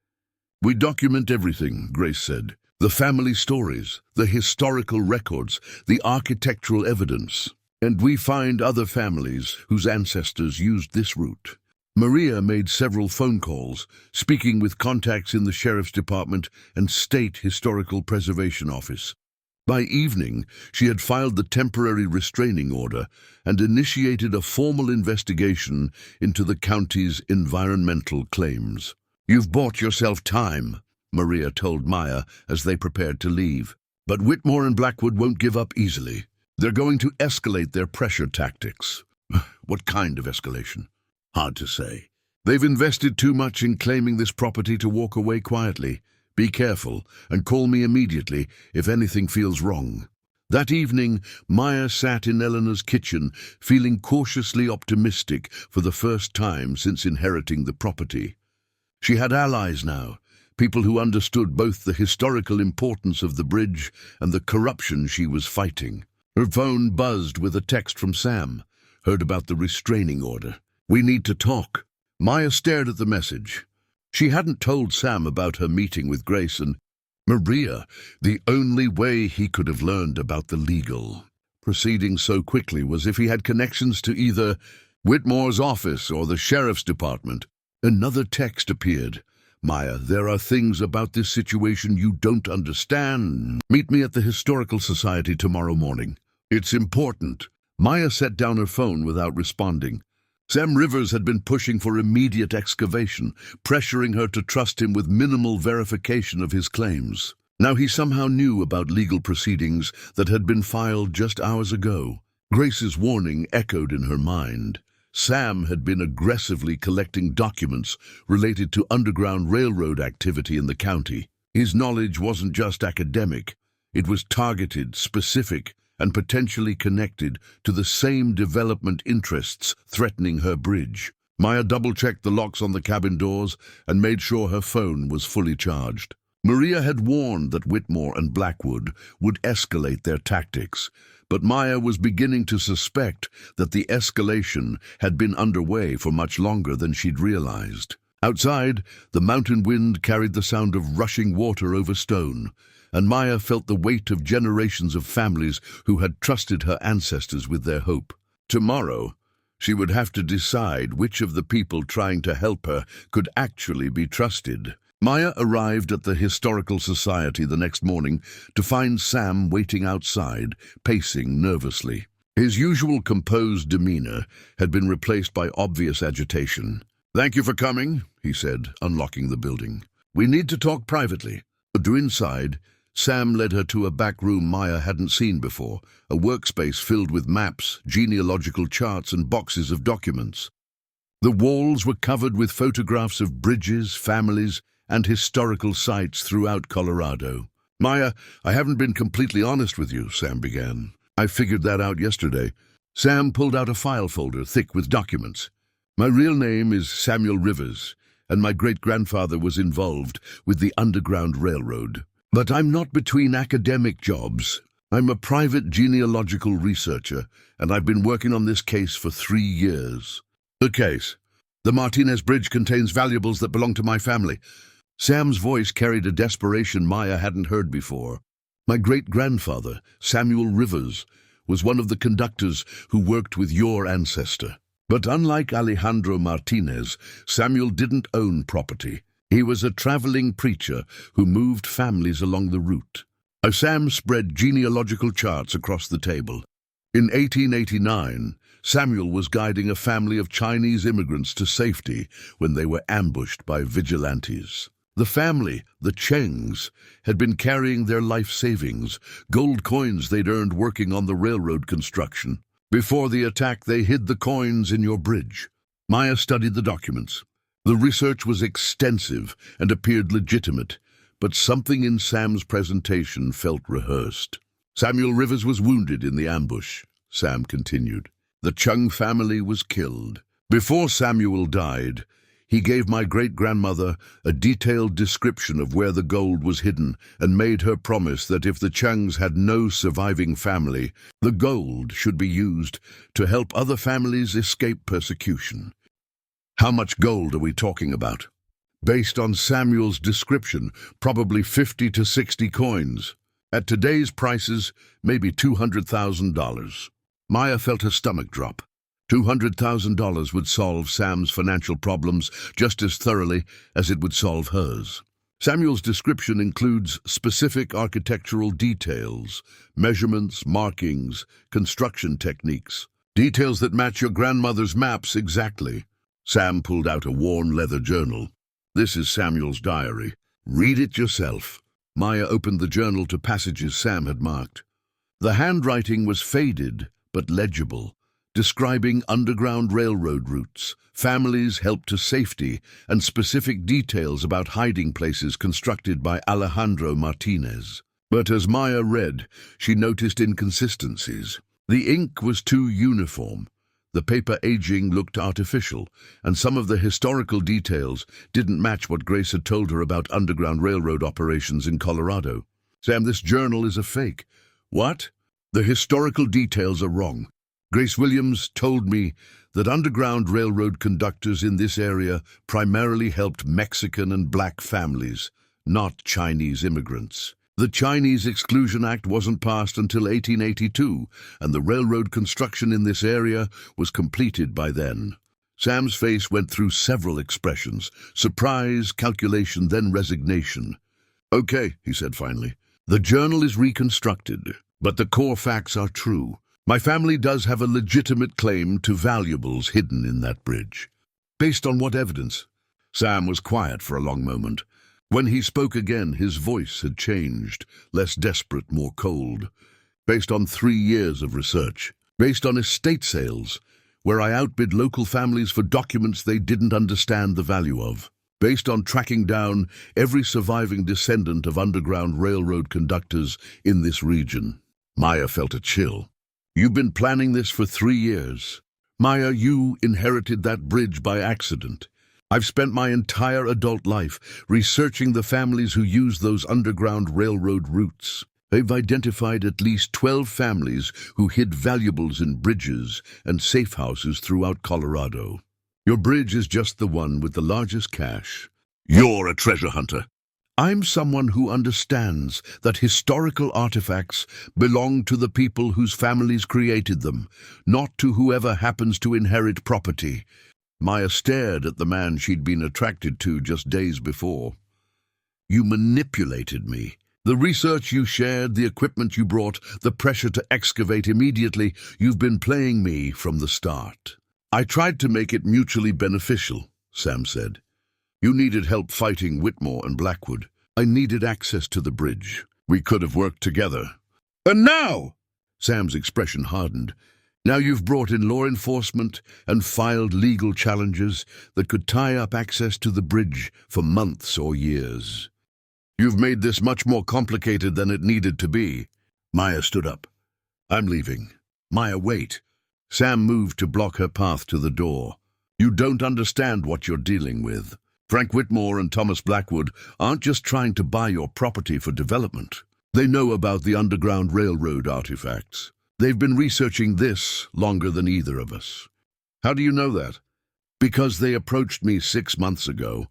"We document everything," Grace said. "The family stories, the historical records, the architectural evidence. And we find other families whose ancestors used this route." Maria made several phone calls, speaking with contacts in the Sheriff's Department and State Historical Preservation Office. By evening, she had filed the temporary restraining order and initiated a formal investigation into the county's environmental claims. "You've bought yourself time," Maria told Maya as they prepared to leave. "But Whitmore and Blackwood won't give up easily. They're going to escalate their pressure tactics." "What kind of escalation?" "Hard to say. They've invested too much in claiming this property to walk away quietly. Be careful and call me immediately if anything feels wrong." That evening, Maya sat in Eleanor's kitchen, feeling cautiously optimistic for the first time since inheriting the property. She had allies now, people who understood both the historical importance of the bridge and the corruption she was fighting. Her phone buzzed with a text from Sam. "Heard about the restraining order. We need to talk." Maya stared at the message. She hadn't told Sam about her meeting with Grace and Maria. The only way he could have learned about the legal proceeding so quickly was if he had connections to either Whitmore's office or the Sheriff's Department. Another text appeared. "Maya, there are things about this situation you don't understand. Meet me at the Historical Society tomorrow morning. It's important." Maya set down her phone without responding. Sam Rivers had been pushing for immediate excavation, pressuring her to trust him with minimal verification of his claims. Now he somehow knew about legal proceedings that had been filed just hours ago. Grace's warning echoed in her mind. Sam had been aggressively collecting documents related to Underground Railroad activity in the county. His knowledge wasn't just academic. It was targeted, specific, and potentially connected to the same development interests threatening her bridge. Maya double-checked the locks on the cabin doors and made sure her phone was fully charged. Maria had warned that Whitmore and Blackwood would escalate their tactics, but Maya was beginning to suspect that the escalation had been underway for much longer than she'd realized. Outside, the mountain wind carried the sound of rushing water over stone, and Maya felt the weight of generations of families who had trusted her ancestors with their hope. Tomorrow, she would have to decide which of the people trying to help her could actually be trusted. Maya arrived at the Historical Society the next morning to find Sam waiting outside, pacing nervously. His usual composed demeanor had been replaced by obvious agitation. "Thank you for coming," he said, unlocking the building. "We need to talk privately." Inside, Sam led her to a back room Maya hadn't seen before, a workspace filled with maps, genealogical charts, and boxes of documents. The walls were covered with photographs of bridges, families, and historical sites throughout Colorado. "Maya, I haven't been completely honest with you," Sam began. "I figured that out yesterday." Sam pulled out a file folder thick with documents. "My real name is Samuel Rivers, and my great-grandfather was involved with the Underground Railroad. But I'm not between academic jobs. I'm a private genealogical researcher, and I've been working on this case for 3 years." "The case? The Martinez Bridge contains valuables that belong to my family." Sam's voice carried a desperation Maya hadn't heard before. "My great-grandfather, Samuel Rivers, was one of the conductors who worked with your ancestor. But unlike Alejandro Martinez, Samuel didn't own property. He was a traveling preacher who moved families along the route." Sam spread genealogical charts across the table. In 1889, Samuel was guiding a family of Chinese immigrants to safety when they were ambushed by vigilantes. The family, the Chengs, had been carrying their life savings, gold coins they'd earned working on the railroad construction. "Before the attack, they hid the coins in your bridge." Maya studied the documents. The research was extensive and appeared legitimate, but something in Sam's presentation felt rehearsed. "Samuel Rivers was wounded in the ambush," Sam continued. "The Chung family was killed. Before Samuel died, he gave my great-grandmother a detailed description of where the gold was hidden and made her promise that if the Chungs had no surviving family, the gold should be used to help other families escape persecution." "How much gold are we talking about?" "Based on Samuel's description, probably 50 to 60 coins. At today's prices, maybe $200,000. Maya felt her stomach drop. $200,000 would solve Sam's financial problems just as thoroughly as it would solve hers. Samuel's description includes specific architectural details, measurements, markings, construction techniques, details that match your grandmother's maps exactly. Sam pulled out a worn leather journal. "This is Samuel's diary. Read it yourself." Maya opened the journal to passages Sam had marked. The handwriting was faded but legible, describing Underground Railroad routes, families helped to safety, and specific details about hiding places constructed by Alejandro Martinez. But as Maya read, she noticed inconsistencies. The ink was too uniform. The paper aging looked artificial, and some of the historical details didn't match what Grace had told her about Underground Railroad operations in Colorado. "Sam, this journal is a fake." "What?" "The historical details are wrong. Grace Williams told me that Underground Railroad conductors in this area primarily helped Mexican and black families, not Chinese immigrants. The Chinese Exclusion Act wasn't passed until 1882, and the railroad construction in this area was completed by then." Sam's face went through several expressions: surprise, calculation, then resignation. "Okay," he said finally. "The journal is reconstructed, but the core facts are true. My family does have a legitimate claim to valuables hidden in that bridge." "Based on what evidence?" Sam was quiet for a long moment. When he spoke again, his voice had changed, less desperate, more cold. "Based on 3 years of research. Based on estate sales, where I outbid local families for documents they didn't understand the value of. Based on tracking down every surviving descendant of Underground Railroad conductors in this region." Maya felt a chill. "You've been planning this for 3 years. Maya, you inherited that bridge by accident. I've spent my entire adult life researching the families who use those Underground Railroad routes. They've identified at least 12 families who hid valuables in bridges and safe houses throughout Colorado. Your bridge is just the one with the largest cache. You're a treasure hunter. I'm someone who understands that historical artifacts belong to the people whose families created them, not to whoever happens to inherit property. Maya stared at the man she'd been attracted to just days before. You manipulated me. The research you shared, the equipment you brought, the pressure to excavate immediately, you've been playing me from the start. I tried to make it mutually beneficial, Sam said. You needed help fighting Whitmore and Blackwood. I needed access to the bridge. We could have worked together. And now! Sam's expression hardened. Now you've brought in law enforcement and filed legal challenges that could tie up access to the bridge for months or years. You've made this much more complicated than it needed to be. Maya stood up. I'm leaving. Maya, wait. Sam moved to block her path to the door. You don't understand what you're dealing with. Frank Whitmore and Thomas Blackwood aren't just trying to buy your property for development. They know about the Underground Railroad artifacts. They've been researching this longer than either of us. How do you know that? Because they approached me 6 months ago.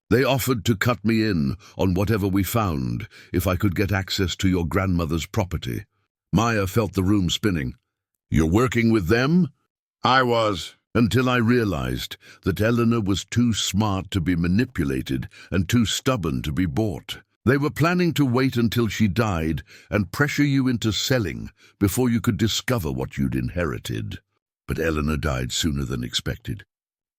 They offered to cut me in on whatever we found if I could get access to your grandmother's property. Maya felt the room spinning. You're working with them? I was. Until I realized that Eleanor was too smart to be manipulated and too stubborn to be bought. They were planning to wait until she died and pressure you into selling before you could discover what you'd inherited. But Eleanor died sooner than expected.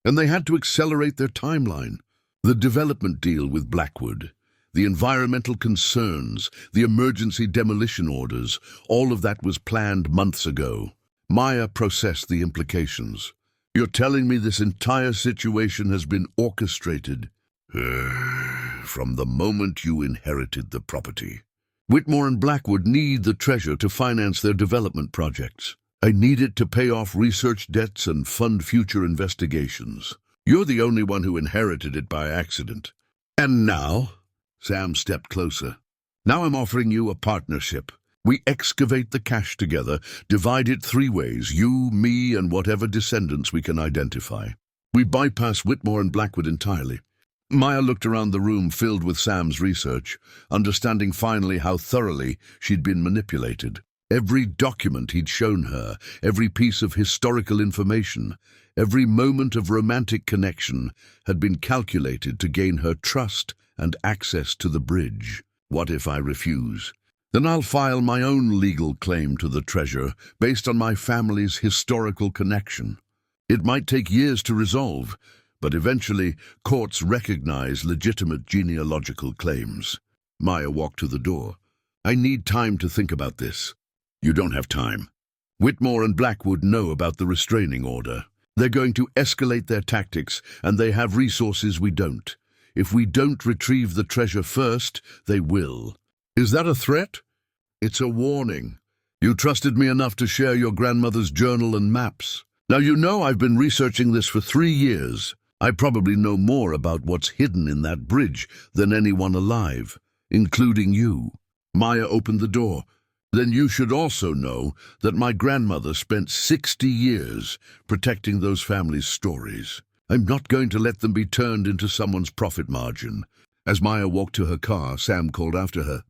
And they had to accelerate their timeline. The development deal with Blackwood, the environmental concerns, the emergency demolition orders, all of that was planned months ago. Maya processed the implications. You're telling me this entire situation has been orchestrated from the moment you inherited the property. Whitmore and Blackwood need the treasure to finance their development projects. I need it to pay off research debts and fund future investigations. You're the only one who inherited it by accident. And now? Sam stepped closer. Now I'm offering you a partnership. We excavate the cache together, divide it 3 ways, you, me, and whatever descendants we can identify. We bypass Whitmore and Blackwood entirely. Maya looked around the room filled with Sam's research, understanding finally how thoroughly she'd been manipulated. Every document he'd shown her, every piece of historical information, every moment of romantic connection had been calculated to gain her trust and access to the bridge. What if I refuse? Then I'll file my own legal claim to the treasure based on my family's historical connection. It might take years to resolve, but eventually courts recognize legitimate genealogical claims. Maya walked to the door. I need time to think about this. You don't have time. Whitmore and Blackwood know about the restraining order. They're going to escalate their tactics, and they have resources we don't. If we don't retrieve the treasure first, they will. Is that a threat? It's a warning. You trusted me enough to share your grandmother's journal and maps. Now you know I've been researching this for 3 years. I probably know more about what's hidden in that bridge than anyone alive, including you. Maya opened the door. Then you should also know that my grandmother spent 60 years protecting those families' stories. I'm not going to let them be turned into someone's profit margin. As Maya walked to her car, Sam called after her.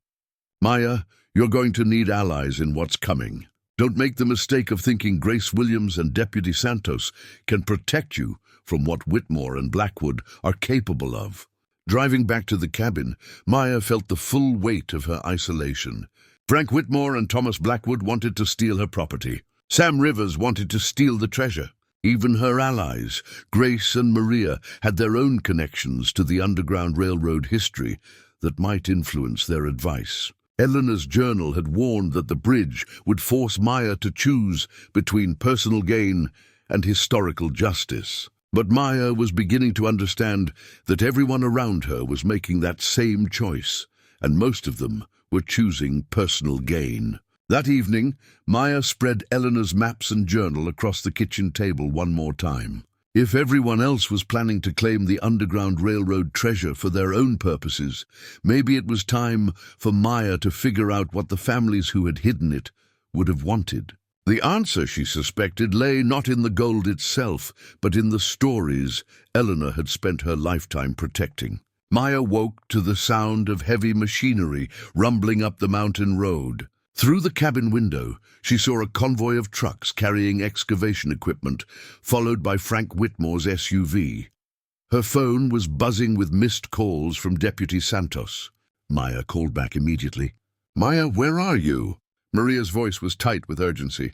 Maya, you're going to need allies in what's coming. Don't make the mistake of thinking Grace Williams and Deputy Santos can protect you from what Whitmore and Blackwood are capable of. Driving back to the cabin, Maya felt the full weight of her isolation. Frank Whitmore and Thomas Blackwood wanted to steal her property. Sam Rivers wanted to steal the treasure. Even her allies, Grace and Maria, had their own connections to the Underground Railroad history that might influence their advice. Eleanor's journal had warned that the bridge would force Maya to choose between personal gain and historical justice. But Maya was beginning to understand that everyone around her was making that same choice, and most of them were choosing personal gain. That evening, Maya spread Eleanor's maps and journal across the kitchen table one more time. If everyone else was planning to claim the Underground Railroad treasure for their own purposes, maybe it was time for Maya to figure out what the families who had hidden it would have wanted. The answer, she suspected, lay not in the gold itself, but in the stories Eleanor had spent her lifetime protecting. Maya woke to the sound of heavy machinery rumbling up the mountain road. Through the cabin window, she saw a convoy of trucks carrying excavation equipment, followed by Frank Whitmore's SUV. Her phone was buzzing with missed calls from Deputy Santos. Maya called back immediately. "Maya, where are you?" Maria's voice was tight with urgency.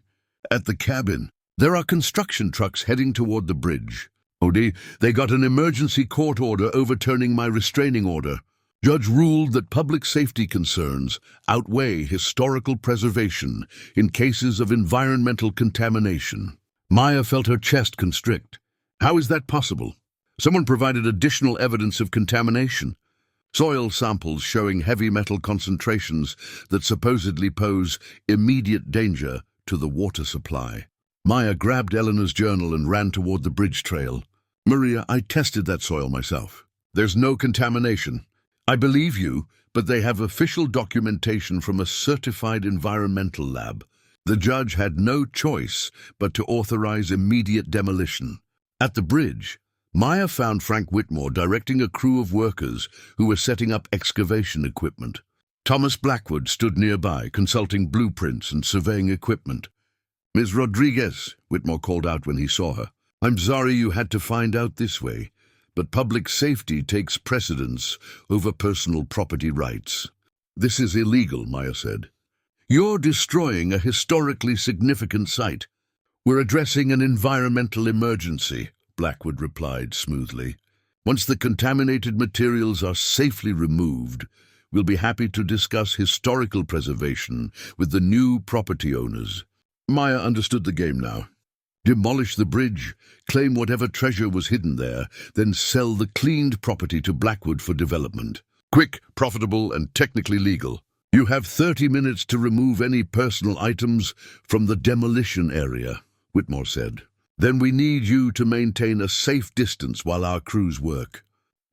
"At the cabin. There are construction trucks heading toward the bridge. Odie, they got an emergency court order overturning my restraining order. Judge ruled that public safety concerns outweigh historical preservation in cases of environmental contamination." Maya felt her chest constrict. How is that possible? Someone provided additional evidence of contamination. Soil samples showing heavy metal concentrations that supposedly pose immediate danger to the water supply. Maya grabbed Eleanor's journal and ran toward the bridge trail. "Maria, I tested that soil myself. There's no contamination. I believe you, but they have official documentation from a certified environmental lab. The judge had no choice but to authorize immediate demolition." At the bridge, Maya found Frank Whitmore directing a crew of workers who were setting up excavation equipment. Thomas Blackwood stood nearby, consulting blueprints and surveying equipment. "Ms. Rodriguez," Whitmore called out when he saw her, "I'm sorry you had to find out this way, but public safety takes precedence over personal property rights." "This is illegal," Maya said. "You're destroying a historically significant site." "We're addressing an environmental emergency," Blackwood replied smoothly. "Once the contaminated materials are safely removed, we'll be happy to discuss historical preservation with the new property owners." Maya understood the game now. Demolish the bridge, claim whatever treasure was hidden there, then sell the cleaned property to Blackwood for development. Quick, profitable, and technically legal. "You have 30 minutes to remove any personal items from the demolition area," Whitmore said. "Then we need you to maintain a safe distance while our crews work."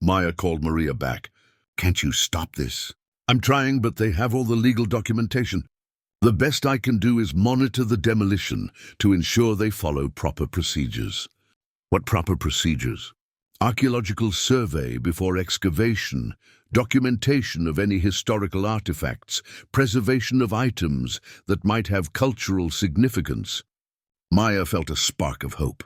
Maya called Maria back. "Can't you stop this?" "I'm trying, but they have all the legal documentation. The best I can do is monitor the demolition to ensure they follow proper procedures." "What proper procedures?" "Archaeological survey before excavation, documentation of any historical artifacts, preservation of items that might have cultural significance." Maya felt a spark of hope.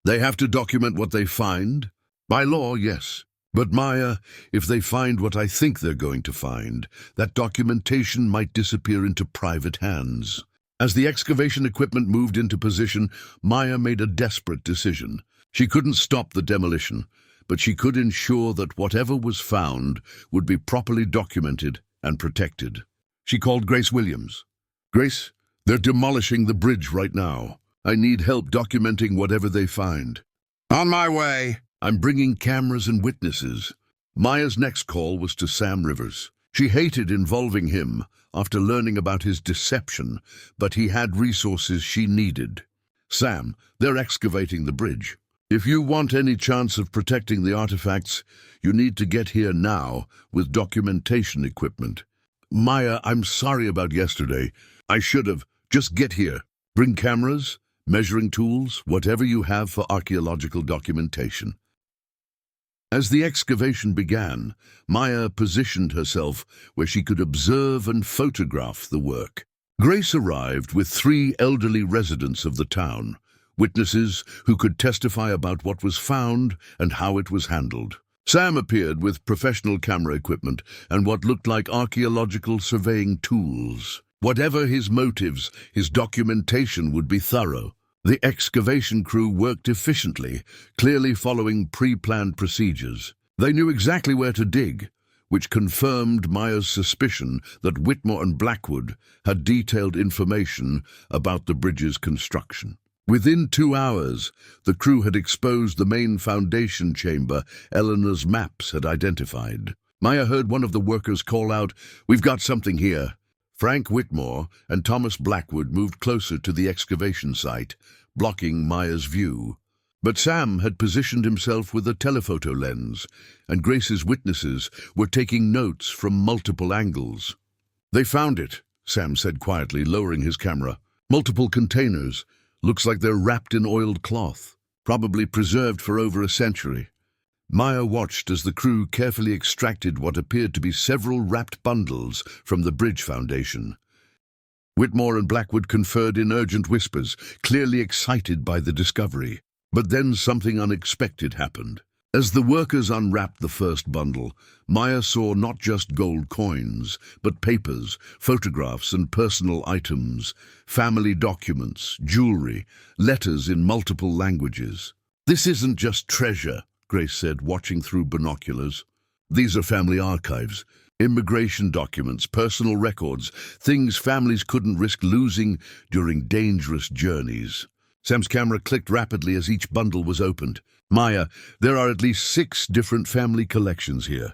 "They have to document what they find?" "By law, yes. But Maya, if they find what I think they're going to find, that documentation might disappear into private hands." As the excavation equipment moved into position, Maya made a desperate decision. She couldn't stop the demolition, but she could ensure that whatever was found would be properly documented and protected. She called Grace Williams. "Grace, they're demolishing the bridge right now. I need help documenting whatever they find." "On my way." "I'm bringing cameras and witnesses." Maya's next call was to Sam Rivers. She hated involving him after learning about his deception, but he had resources she needed. "Sam, they're excavating the bridge. If you want any chance of protecting the artifacts, you need to get here now with documentation equipment." "Maya, I'm sorry about yesterday. I should have. Just get here. Bring cameras, measuring tools, whatever you have for archaeological documentation." As the excavation began, Maya positioned herself where she could observe and photograph the work. Grace arrived with 3 elderly residents of the town, witnesses who could testify about what was found and how it was handled. Sam appeared with professional camera equipment and what looked like archaeological surveying tools. Whatever his motives, his documentation would be thorough. The excavation crew worked efficiently, clearly following pre-planned procedures. They knew exactly where to dig, which confirmed Maya's suspicion that Whitmore and Blackwood had detailed information about the bridge's construction. Within 2 hours, the crew had exposed the main foundation chamber Eleanor's maps had identified. Maya heard one of the workers call out, "We've got something here." Frank Whitmore and Thomas Blackwood moved closer to the excavation site, blocking Maya's view. But Sam had positioned himself with a telephoto lens, and Grace's witnesses were taking notes from multiple angles. "They found it," Sam said quietly, lowering his camera. Multiple containers. Looks like they're wrapped in oiled cloth, probably preserved for over a century. Maya watched as the crew carefully extracted what appeared to be several wrapped bundles from the bridge foundation. Whitmore and Blackwood conferred in urgent whispers, clearly excited by the discovery. But then something unexpected happened. As the workers unwrapped the first bundle, Maya saw not just gold coins, but papers, photographs and personal items, family documents, jewelry, letters in multiple languages. "This isn't just treasure," Grace said, watching through binoculars. "These are family archives, immigration documents, personal records, things families couldn't risk losing during dangerous journeys." Sam's camera clicked rapidly as each bundle was opened. "Maya, there are at least 6 different family collections here.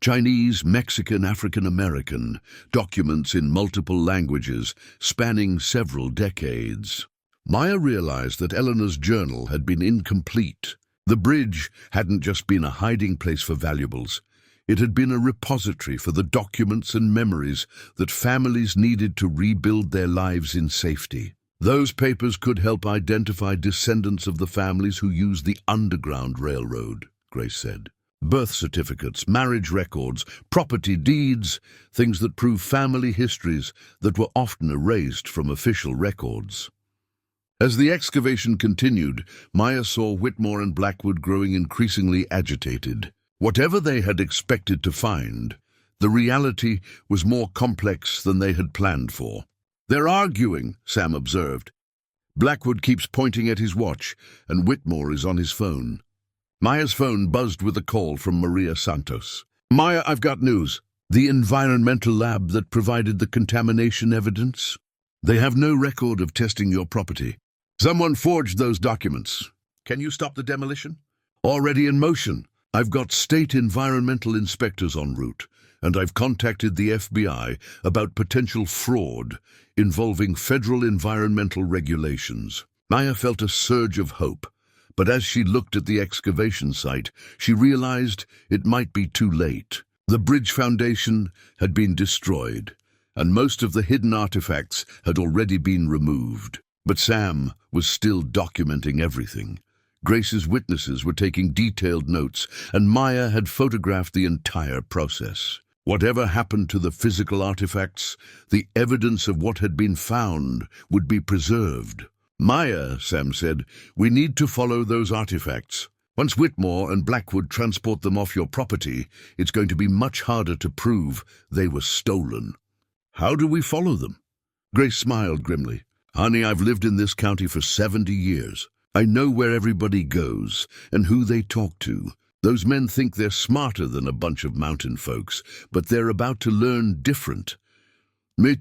Chinese, Mexican, African American, documents in multiple languages, spanning several decades." Maya realized that Eleanor's journal had been incomplete. The bridge hadn't just been a hiding place for valuables. It had been a repository for the documents and memories that families needed to rebuild their lives in safety. Those papers could help identify descendants of the families who used the Underground Railroad, Grace said. Birth certificates, marriage records, property deeds, things that prove family histories that were often erased from official records. As the excavation continued, Maya saw Whitmore and Blackwood growing increasingly agitated. Whatever they had expected to find, the reality was more complex than they had planned for. "They're arguing," Sam observed. Blackwood keeps pointing at his watch, and Whitmore is on his phone. Maya's phone buzzed with a call from Maria Santos. "Maya, I've got news. The environmental lab that provided the contamination evidence? They have no record of testing your property. Someone forged those documents. Can you stop the demolition?" "Already in motion. I've got state environmental inspectors en route, and I've contacted the FBI about potential fraud involving federal environmental regulations." Maya felt a surge of hope, but as she looked at the excavation site, she realized it might be too late. The bridge foundation had been destroyed, and most of the hidden artifacts had already been removed. But Sam was still documenting everything. Grace's witnesses were taking detailed notes, and Maya had photographed the entire process. Whatever happened to the physical artifacts, the evidence of what had been found would be preserved. "Maya," Sam said, "we need to follow those artifacts. Once Whitmore and Blackwood transport them off your property, it's going to be much harder to prove they were stolen." "How do we follow them?" Grace smiled grimly. "Honey, I've lived in this county for 70 years. I know where everybody goes and who they talk to. Those men think they're smarter than a bunch of mountain folks, but they're about to learn different." As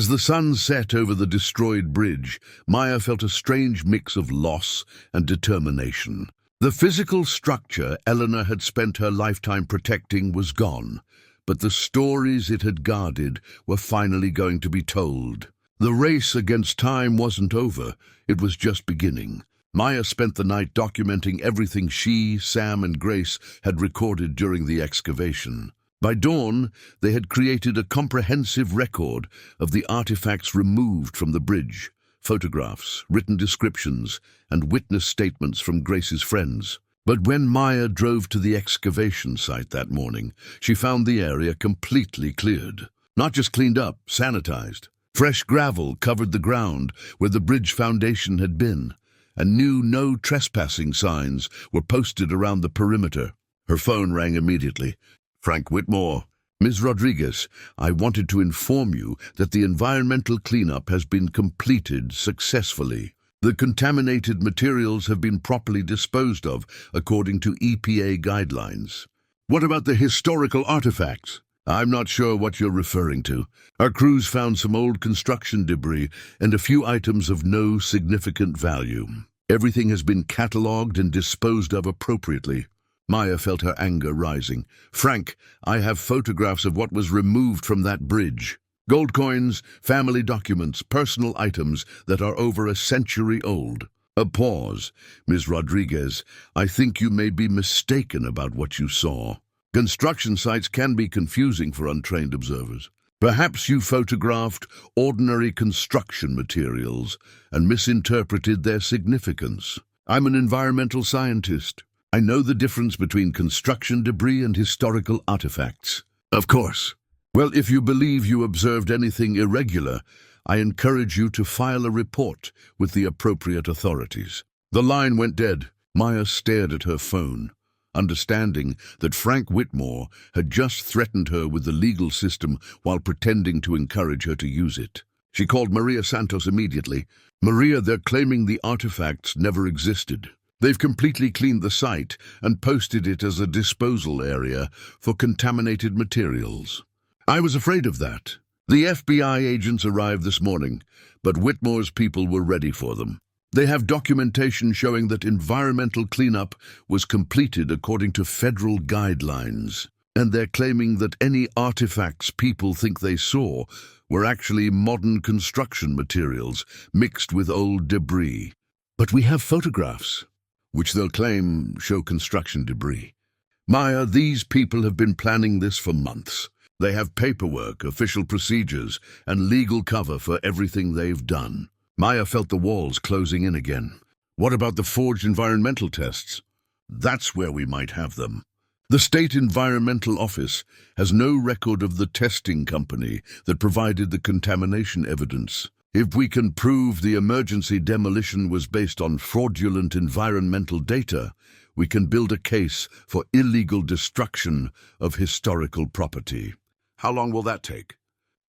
the sun set over the destroyed bridge, Maya felt a strange mix of loss and determination. The physical structure Eleanor had spent her lifetime protecting was gone, but the stories it had guarded were finally going to be told. The race against time wasn't over, it was just beginning. Maya spent the night documenting everything she, Sam, and Grace had recorded during the excavation. By dawn, they had created a comprehensive record of the artifacts removed from the bridge, photographs, written descriptions, and witness statements from Grace's friends. But when Maya drove to the excavation site that morning, she found the area completely cleared. Not just cleaned up, sanitized. Fresh gravel covered the ground where the bridge foundation had been, and new no trespassing signs were posted around the perimeter. Her phone rang immediately. "Frank Whitmore. Ms. Rodriguez, I wanted to inform you that the environmental cleanup has been completed successfully. The contaminated materials have been properly disposed of according to EPA guidelines." "What about the historical artifacts?" "I'm not sure what you're referring to. Our crews found some old construction debris and a few items of no significant value. Everything has been catalogued and disposed of appropriately." Maya felt her anger rising. "Frank, I have photographs of what was removed from that bridge. Gold coins, family documents, personal items that are over a century old." A pause. "Ms. Rodriguez, I think you may be mistaken about what you saw. Construction sites can be confusing for untrained observers. Perhaps you photographed ordinary construction materials and misinterpreted their significance. I'm an environmental scientist. I know the difference between construction debris and historical artifacts. Of course. Well, if you believe you observed anything irregular, I encourage you to file a report with the appropriate authorities. The line went dead. Maya stared at her phone, understanding that Frank Whitmore had just threatened her with the legal system while pretending to encourage her to use it. She called Maria Santos immediately. Maria, they're claiming the artifacts never existed. They've completely cleaned the site and posted it as a disposal area for contaminated materials. I was afraid of that. The FBI agents arrived this morning, but Whitmore's people were ready for them. They have documentation showing that environmental cleanup was completed according to federal guidelines, and they're claiming that any artifacts people think they saw were actually modern construction materials mixed with old debris. But we have photographs, which they'll claim show construction debris. Maya, these people have been planning this for months. They have paperwork, official procedures, and legal cover for everything they've done. Maya felt the walls closing in again. What about the forged environmental tests? That's where we might have them. The State Environmental Office has no record of the testing company that provided the contamination evidence. If we can prove the emergency demolition was based on fraudulent environmental data, we can build a case for illegal destruction of historical property. How long will that take?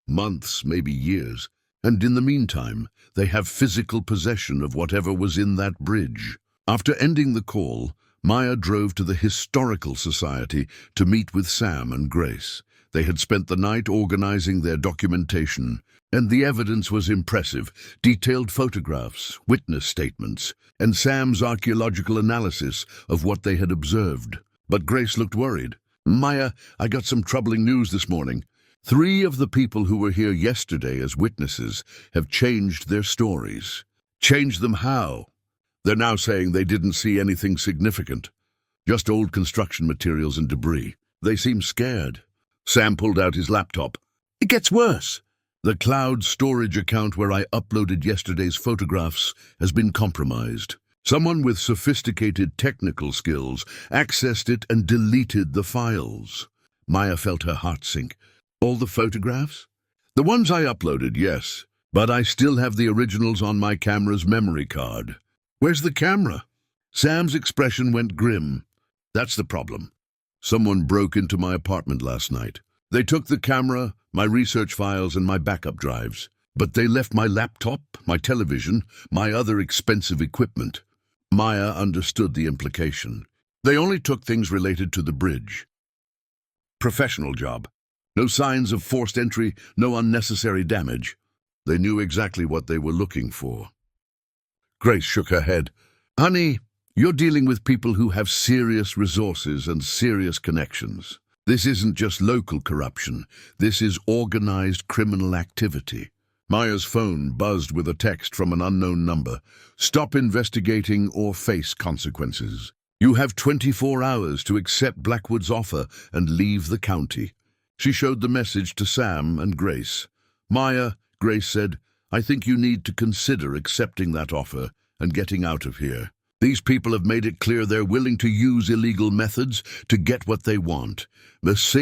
Months, maybe years. And in the meantime, they have physical possession of whatever was in that bridge. After ending the call, Maya drove to the Historical Society to meet with Sam and Grace. They had spent the night organizing their documentation, and the evidence was impressive. Detailed photographs, witness statements, and Sam's archaeological analysis of what they had observed. But Grace looked worried. Maya, I got some troubling news this morning. 3 of the people who were here yesterday as witnesses have changed their stories. Changed them how? They're now saying they didn't see anything significant. Just old construction materials and debris. They seem scared. Sam pulled out his laptop. It gets worse. The cloud storage account where I uploaded yesterday's photographs has been compromised. Someone with sophisticated technical skills accessed it and deleted the files. Maya felt her heart sink. All the photographs? The ones I uploaded, yes, but I still have the originals on my camera's memory card. Where's the camera? Sam's expression went grim. That's the problem. Someone broke into my apartment last night. They took the camera, my research files, and my backup drives. But they left my laptop, my television, my other expensive equipment. Maya understood the implication. They only took things related to the bridge. Professional job. No signs of forced entry, no unnecessary damage. They knew exactly what they were looking for. Grace shook her head. Honey, you're dealing with people who have serious resources and serious connections. This isn't just local corruption. This is organized criminal activity. Maya's phone buzzed with a text from an unknown number. Stop investigating or face consequences. You have 24 hours to accept Blackwood's offer and leave the county. She showed the message to Sam and Grace. Maya, Grace said, I think you need to consider accepting that offer and getting out of here. These people have made it clear they're willing to use illegal methods to get what they want. If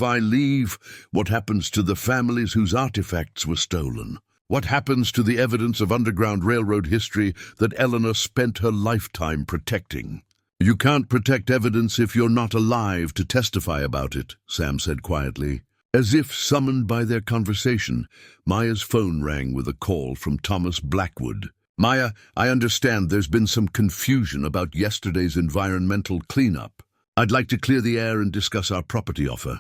I leave, what happens to the families whose artifacts were stolen? What happens to the evidence of Underground Railroad history that Eleanor spent her lifetime protecting? You can't protect evidence if you're not alive to testify about it, Sam said quietly. As if summoned by their conversation, Maya's phone rang with a call from Thomas Blackwood. Maya, I understand there's been some confusion about yesterday's environmental cleanup. I'd like to clear the air and discuss our property offer.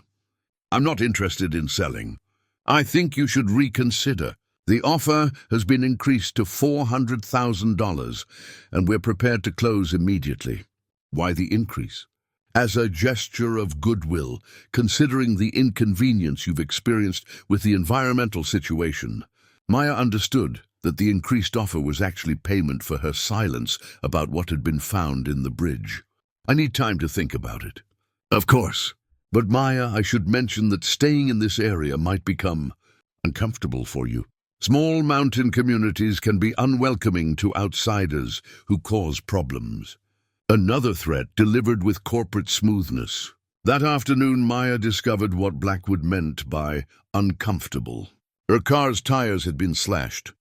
I'm not interested in selling. I think you should reconsider. The offer has been increased to $400,000, and we're prepared to close immediately. Why the increase? As a gesture of goodwill, considering the inconvenience you've experienced with the environmental situation. Maya understood that the increased offer was actually payment for her silence about what had been found in the bridge. I need time to think about it. Of course. But Maya, I should mention that staying in this area might become uncomfortable for you. Small mountain communities can be unwelcoming to outsiders who cause problems. Another threat delivered with corporate smoothness. That afternoon, Maya discovered what Blackwood meant by uncomfortable. Her car's tires had been slashed.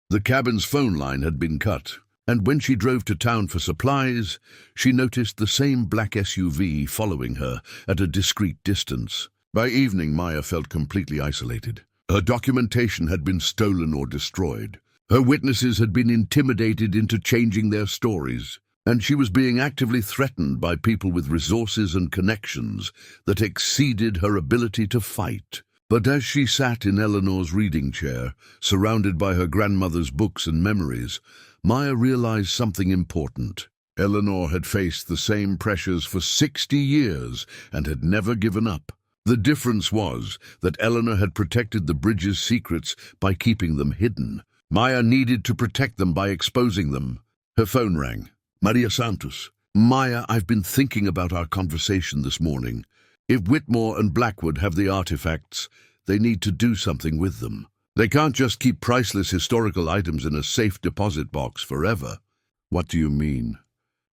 The cabin's phone line had been cut. And when she drove to town for supplies, she noticed the same black SUV following her at a discreet distance. By evening, Maya felt completely isolated. Her documentation had been stolen or destroyed. Her witnesses had been intimidated into changing their stories, and she was being actively threatened by people with resources and connections that exceeded her ability to fight. But as she sat in Eleanor's reading chair, surrounded by her grandmother's books and memories, Maya realized something important. Eleanor had faced the same pressures for 60 years and had never given up. The difference was that Eleanor had protected the bridge's secrets by keeping them hidden. Maya needed to protect them by exposing them. Her phone rang. Maria Santos. Maya, I've been thinking about our conversation this morning. If Whitmore and Blackwood have the artifacts, they need to do something with them. They can't just keep priceless historical items in a safe deposit box forever. What do you mean?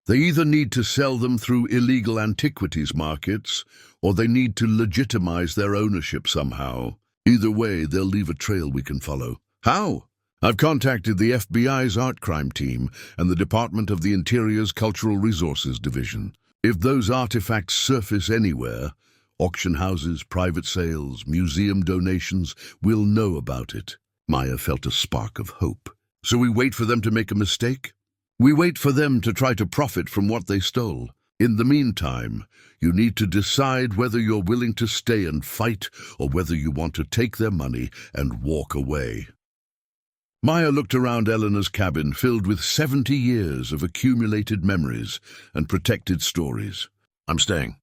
They either need to sell them through illegal antiquities markets, or they need to legitimize their ownership somehow. Either way, they'll leave a trail we can follow. How? I've contacted the FBI's art crime team and the Department of the Interior's Cultural Resources Division. If those artifacts surface anywhere, auction houses, private sales, museum donations, we'll know about it. Maya felt a spark of hope. So we wait for them to make a mistake? We wait for them to try to profit from what they stole. In the meantime, you need to decide whether you're willing to stay and fight or whether you want to take their money and walk away. Maya looked around Eleanor's cabin filled with 70 years of accumulated memories and protected stories. I'm staying.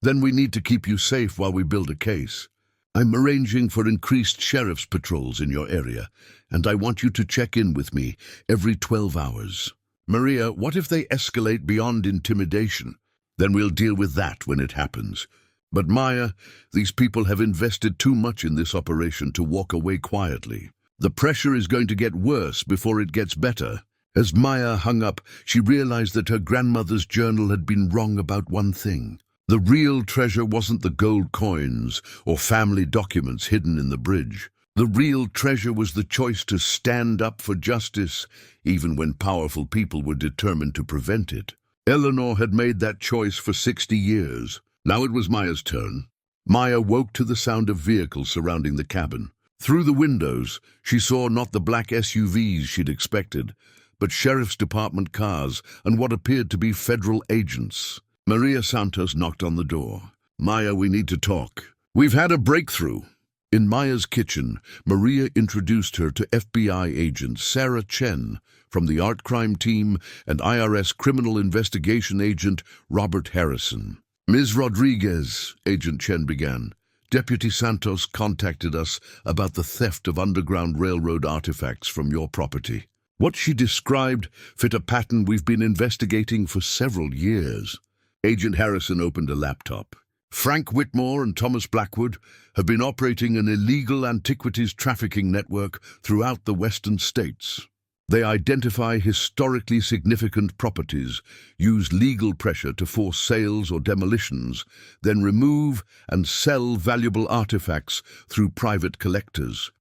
Then we need to keep you safe while we build a case. I'm arranging for increased sheriff's patrols in your area, and I want you to check in with me every 12 hours. Maria, what if they escalate beyond intimidation? Then we'll deal with that when it happens. But Maya, these people have invested too much in this operation to walk away quietly. The pressure is going to get worse before it gets better. As Maya hung up, she realized that her grandmother's journal had been wrong about one thing. The real treasure wasn't the gold coins or family documents hidden in the bridge. The real treasure was the choice to stand up for justice, even when powerful people were determined to prevent it. Eleanor had made that choice for 60 years. Now it was Maya's turn. Maya woke to the sound of vehicles surrounding the cabin. Through the windows, she saw not the black SUVs she'd expected, but sheriff's department cars and what appeared to be federal agents. Maria Santos knocked on the door. Maya, we need to talk. We've had a breakthrough. In Maya's kitchen, Maria introduced her to FBI agent Sarah Chen from the art crime team and IRS criminal investigation agent Robert Harrison. Ms. Rodriguez, Agent Chen began, Deputy Santos contacted us about the theft of Underground Railroad artifacts from your property. What she described fit a pattern we've been investigating for several years. Agent Harrison opened a laptop. Frank Whitmore and Thomas Blackwood have been operating an illegal antiquities trafficking network throughout the western states. They identify historically significant properties, use legal pressure to force sales or demolitions, then remove and sell valuable artifacts through private collectors.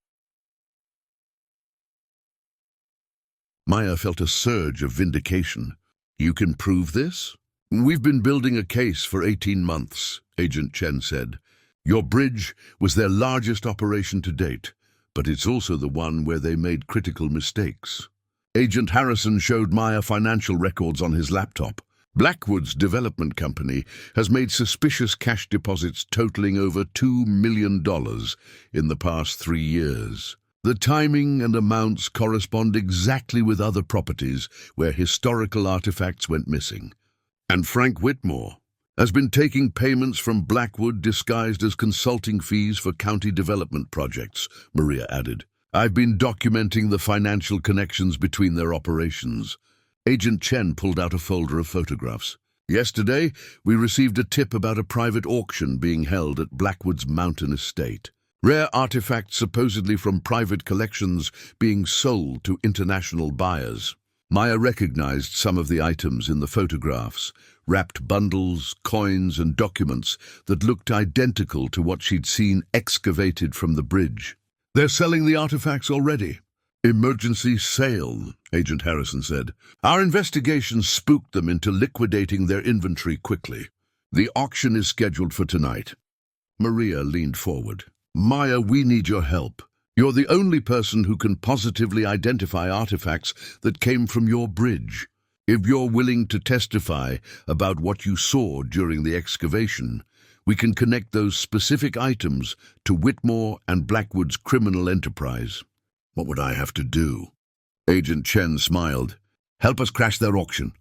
Maya felt a surge of vindication. You can prove this? We've been building a case for 18 months, Agent Chen said. Your bridge was their largest operation to date, but it's also the one where they made critical mistakes. Agent Harrison showed Maya financial records on his laptop. Blackwood's development company has made suspicious cash deposits totaling over $2 million in the past 3 years. The timing and amounts correspond exactly with other properties where historical artifacts went missing. And Frank Whitmore has been taking payments from Blackwood disguised as consulting fees for county development projects, Maria added. I've been documenting the financial connections between their operations. Agent Chen pulled out a folder of photographs. Yesterday, we received a tip about a private auction being held at Blackwood's Mountain Estate. Rare artifacts supposedly from private collections being sold to international buyers. Maya recognized some of the items in the photographs, wrapped bundles, coins, and documents that looked identical to what she'd seen excavated from the bridge. "They're selling the artifacts already." "Emergency sale," Agent Harrison said. "Our investigation spooked them into liquidating their inventory quickly. The auction is scheduled for tonight." Maria leaned forward. "Maya, we need your help. You're the only person who can positively identify artifacts that came from your bridge. If you're willing to testify about what you saw during the excavation, we can connect those specific items to Whitmore and Blackwood's criminal enterprise." "What would I have to do?" Agent Chen smiled. "Help us crash their auction."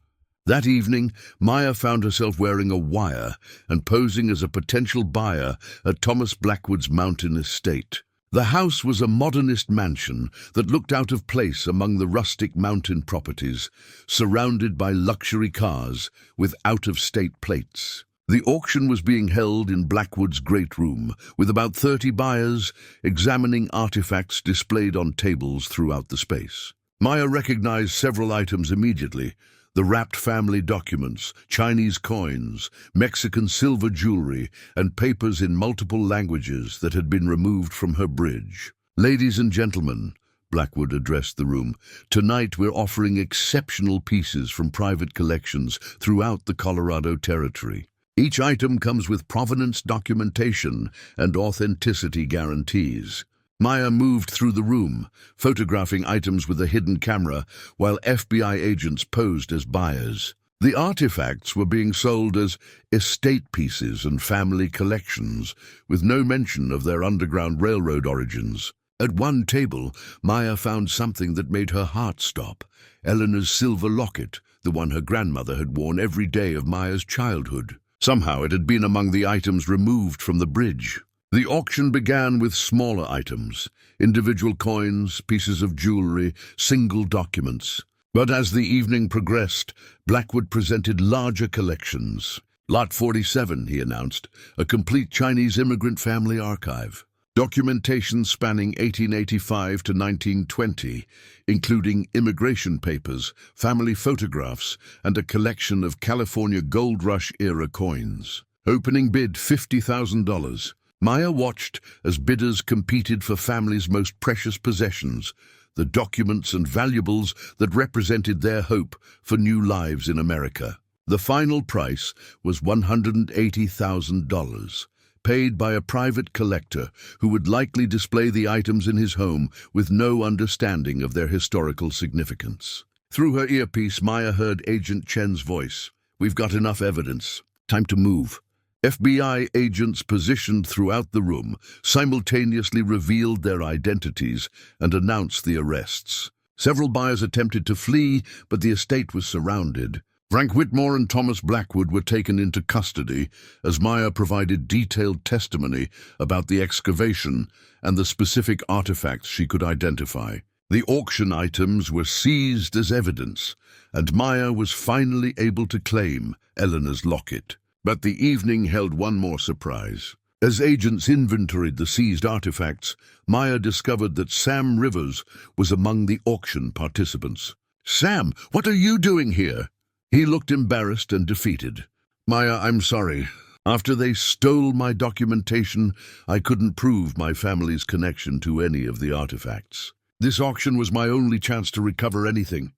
That evening, Maya found herself wearing a wire and posing as a potential buyer at Thomas Blackwood's Mountain Estate. The house was a modernist mansion that looked out of place among the rustic mountain properties, surrounded by luxury cars with out-of-state plates. The auction was being held in Blackwood's Great Room, with about 30 buyers examining artifacts displayed on tables throughout the space. Maya recognized several items immediately: the wrapped family documents, Chinese coins, Mexican silver jewelry, and papers in multiple languages that had been removed from her bridge. "Ladies and gentlemen," Blackwood addressed the room, "tonight we're offering exceptional pieces from private collections throughout the Colorado Territory. Each item comes with provenance documentation and authenticity guarantees." Maya moved through the room, photographing items with a hidden camera, while FBI agents posed as buyers. The artifacts were being sold as estate pieces and family collections, with no mention of their Underground Railroad origins. At one table, Maya found something that made her heart stop: Eleanor's silver locket, the one her grandmother had worn every day of Maya's childhood. Somehow it had been among the items removed from the bridge. The auction began with smaller items, individual coins, pieces of jewelry, single documents. But as the evening progressed, Blackwood presented larger collections. "Lot 47, he announced, a complete Chinese immigrant family archive. Documentation spanning 1885 to 1920, including immigration papers, family photographs, and a collection of California Gold Rush-era coins. Opening bid $50,000. Maya watched as bidders competed for family's most precious possessions, the documents and valuables that represented their hope for new lives in America. The final price was $180,000. Paid by a private collector who would likely display the items in his home with no understanding of their historical significance. Through her earpiece, Maya heard Agent Chen's voice. "We've got enough evidence. Time to move." FBI agents positioned throughout the room simultaneously revealed their identities and announced the arrests. Several buyers attempted to flee, but the estate was surrounded. Frank Whitmore and Thomas Blackwood were taken into custody as Maya provided detailed testimony about the excavation and the specific artifacts she could identify. The auction items were seized as evidence, and Maya was finally able to claim Eleanor's locket. But the evening held one more surprise. As agents inventoried the seized artifacts, Maya discovered that Sam Rivers was among the auction participants. "Sam, what are you doing here?" He looked embarrassed and defeated. "Maya, I'm sorry. After they stole my documentation, I couldn't prove my family's connection to any of the artifacts. This auction was my only chance to recover anything."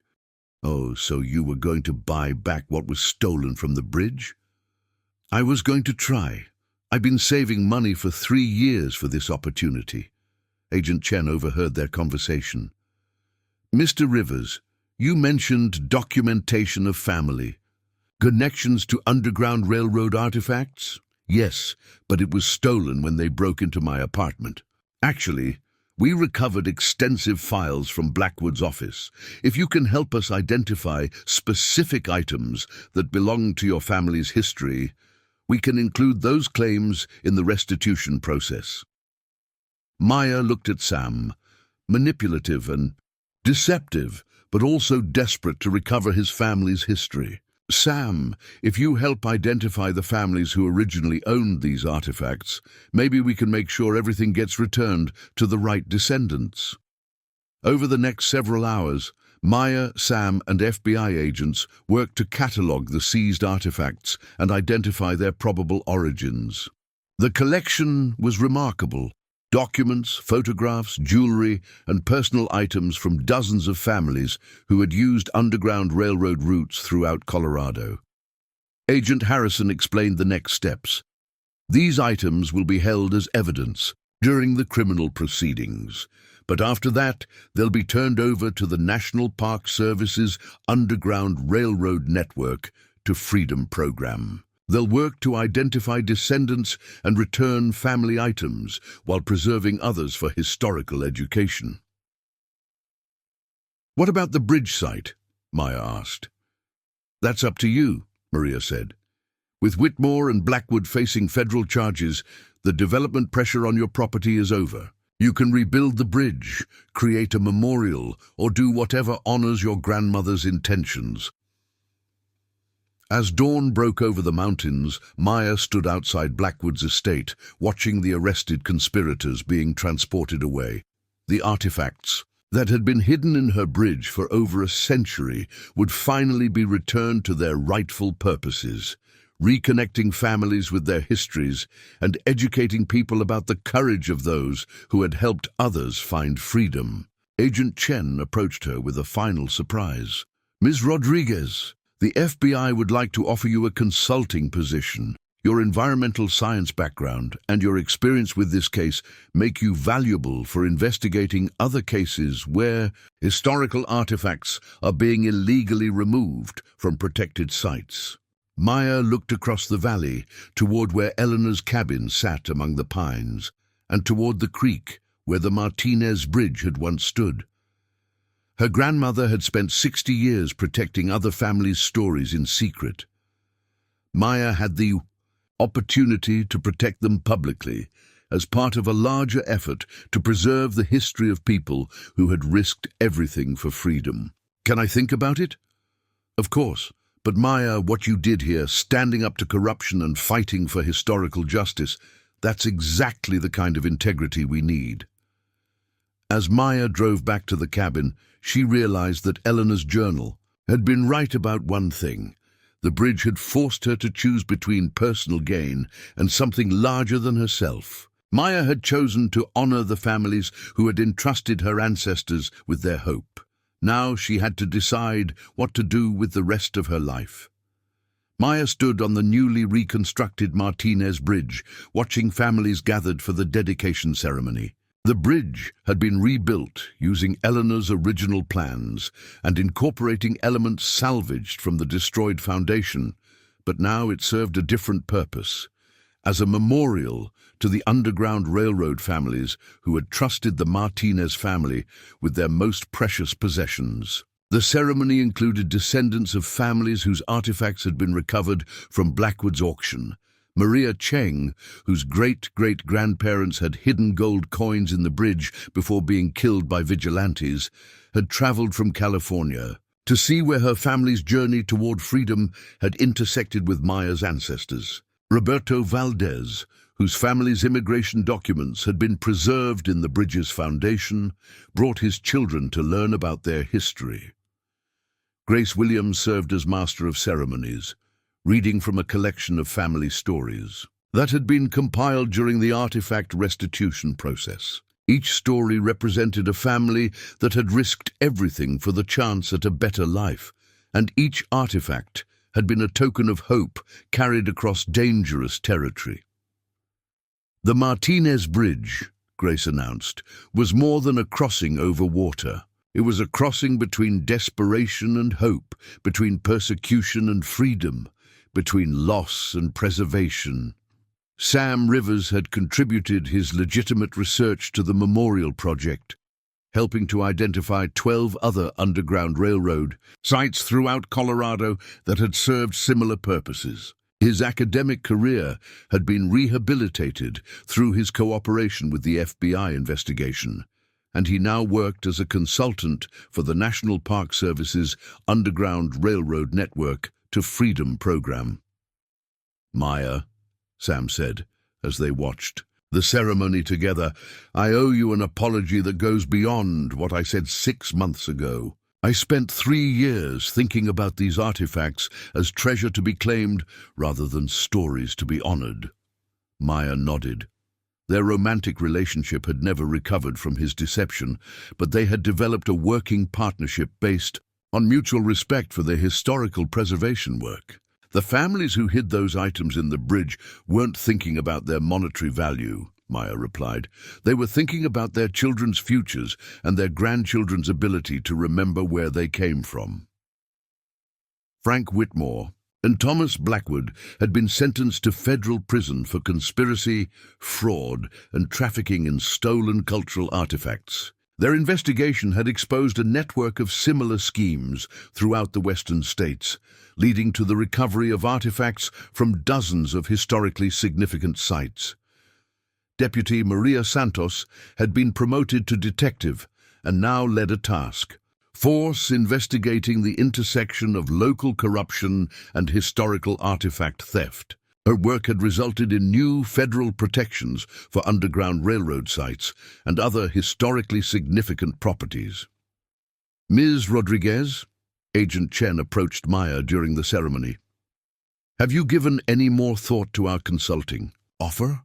"Oh, so you were going to buy back what was stolen from the bridge?" "I was going to try. I've been saving money for 3 years for this opportunity." Agent Chen overheard their conversation. "Mr. Rivers, you mentioned documentation of family. Connections to Underground Railroad artifacts?" "Yes, but it was stolen when they broke into my apartment. Actually, we recovered extensive files from Blackwood's office. If you can help us identify specific items that belong to your family's history, we can include those claims in the restitution process." Maya looked at Sam, manipulative and deceptive, but also desperate to recover his family's history. Sam, if you help identify the families who originally owned these artifacts, maybe we can make sure everything gets returned to the right descendants. Over the next several hours, Maya, Sam, and FBI agents worked to catalogue the seized artifacts and identify their probable origins. The collection was remarkable. Documents, photographs, jewelry, and personal items from dozens of families who had used Underground Railroad routes throughout Colorado. Agent Harrison explained the next steps. These items will be held as evidence during the criminal proceedings, but after that, they'll be turned over to the National Park Service's Underground Railroad Network to Freedom Program. They'll work to identify descendants and return family items while preserving others for historical education. What about the bridge site? Maya asked. That's up to you, Maria said. With Whitmore and Blackwood facing federal charges, the development pressure on your property is over. You can rebuild the bridge, create a memorial, or do whatever honors your grandmother's intentions. As dawn broke over the mountains, Maya stood outside Blackwood's estate, watching the arrested conspirators being transported away. The artifacts that had been hidden in her bridge for over a century would finally be returned to their rightful purposes, reconnecting families with their histories and educating people about the courage of those who had helped others find freedom. Agent Chen approached her with a final surprise. "Ms. Rodriguez, the FBI would like to offer you a consulting position. Your environmental science background and your experience with this case make you valuable for investigating other cases where historical artifacts are being illegally removed from protected sites." Maya looked across the valley toward where Eleanor's cabin sat among the pines and toward the creek where the Martinez Bridge had once stood. Her grandmother had spent 60 years protecting other families' stories in secret. Maya had the opportunity to protect them publicly as part of a larger effort to preserve the history of people who had risked everything for freedom. "Can I think about it?" "Of course. But Maya, what you did here, standing up to corruption and fighting for historical justice, that's exactly the kind of integrity we need." As Maya drove back to the cabin, she realized that Eleanor's journal had been right about one thing. The bridge had forced her to choose between personal gain and something larger than herself. Maya had chosen to honor the families who had entrusted her ancestors with their hope. Now she had to decide what to do with the rest of her life. Maya stood on the newly reconstructed Martinez Bridge, watching families gathered for the dedication ceremony. The bridge had been rebuilt using Eleanor's original plans and incorporating elements salvaged from the destroyed foundation, but now it served a different purpose, as a memorial to the Underground Railroad families who had trusted the Martinez family with their most precious possessions. The ceremony included descendants of families whose artifacts had been recovered from Blackwood's auction. Maria Cheng, whose great-great-grandparents had hidden gold coins in the bridge before being killed by vigilantes, had traveled from California to see where her family's journey toward freedom had intersected with Maya's ancestors. Roberto Valdez, whose family's immigration documents had been preserved in the bridge's foundation, brought his children to learn about their history. Grace Williams served as master of ceremonies, reading from a collection of family stories that had been compiled during the artifact restitution process. Each story represented a family that had risked everything for the chance at a better life, and each artifact had been a token of hope carried across dangerous territory. The Martinez Bridge, Grace announced, was more than a crossing over water. It was a crossing between desperation and hope, between persecution and freedom, between loss and preservation. Sam Rivers had contributed his legitimate research to the memorial project, helping to identify 12 other Underground Railroad sites throughout Colorado that had served similar purposes. His academic career had been rehabilitated through his cooperation with the FBI investigation, and he now worked as a consultant for the National Park Service's Underground Railroad Network to Freedom program. "Maya," Sam said, as they watched the ceremony together, "I owe you an apology that goes beyond what I said 6 months ago. I spent 3 years thinking about these artifacts as treasure to be claimed rather than stories to be honored." Maya nodded. Their romantic relationship had never recovered from his deception, but they had developed a working partnership based on mutual respect for their historical preservation work. The families who hid those items in the bridge weren't thinking about their monetary value, Maya replied. They were thinking about their children's futures and their grandchildren's ability to remember where they came from. Frank Whitmore and Thomas Blackwood had been sentenced to federal prison for conspiracy, fraud, and trafficking in stolen cultural artifacts. Their investigation had exposed a network of similar schemes throughout the western states, leading to the recovery of artifacts from dozens of historically significant sites. Deputy Maria Santos had been promoted to detective and now led a task force investigating the intersection of local corruption and historical artifact theft. Her work had resulted in new federal protections for Underground Railroad sites and other historically significant properties. "Ms. Rodriguez," Agent Chen approached Maya during the ceremony. "Have you given any more thought to our consulting offer?"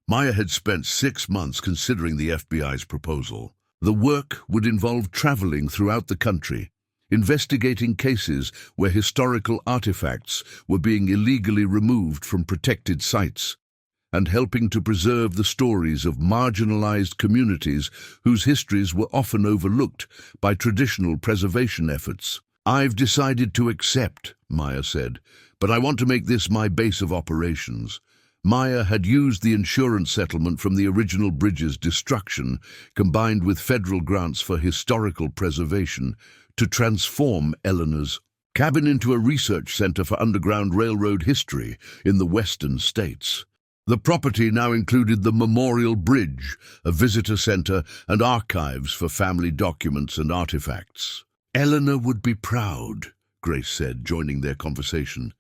Maya had spent 6 months considering the FBI's proposal. The work would involve traveling throughout the country, investigating cases where historical artifacts were being illegally removed from protected sites, and helping to preserve the stories of marginalized communities whose histories were often overlooked by traditional preservation efforts. "I've decided to accept," Maya said, "but I want to make this my base of operations." Maya had used the insurance settlement from the original bridge's destruction, combined with federal grants for historical preservation, to transform Eleanor's cabin into a research center for Underground Railroad history in the western states. The property now included the Memorial Bridge, a visitor center, and archives for family documents and artifacts. "Eleanor would be proud," Grace said, joining their conversation.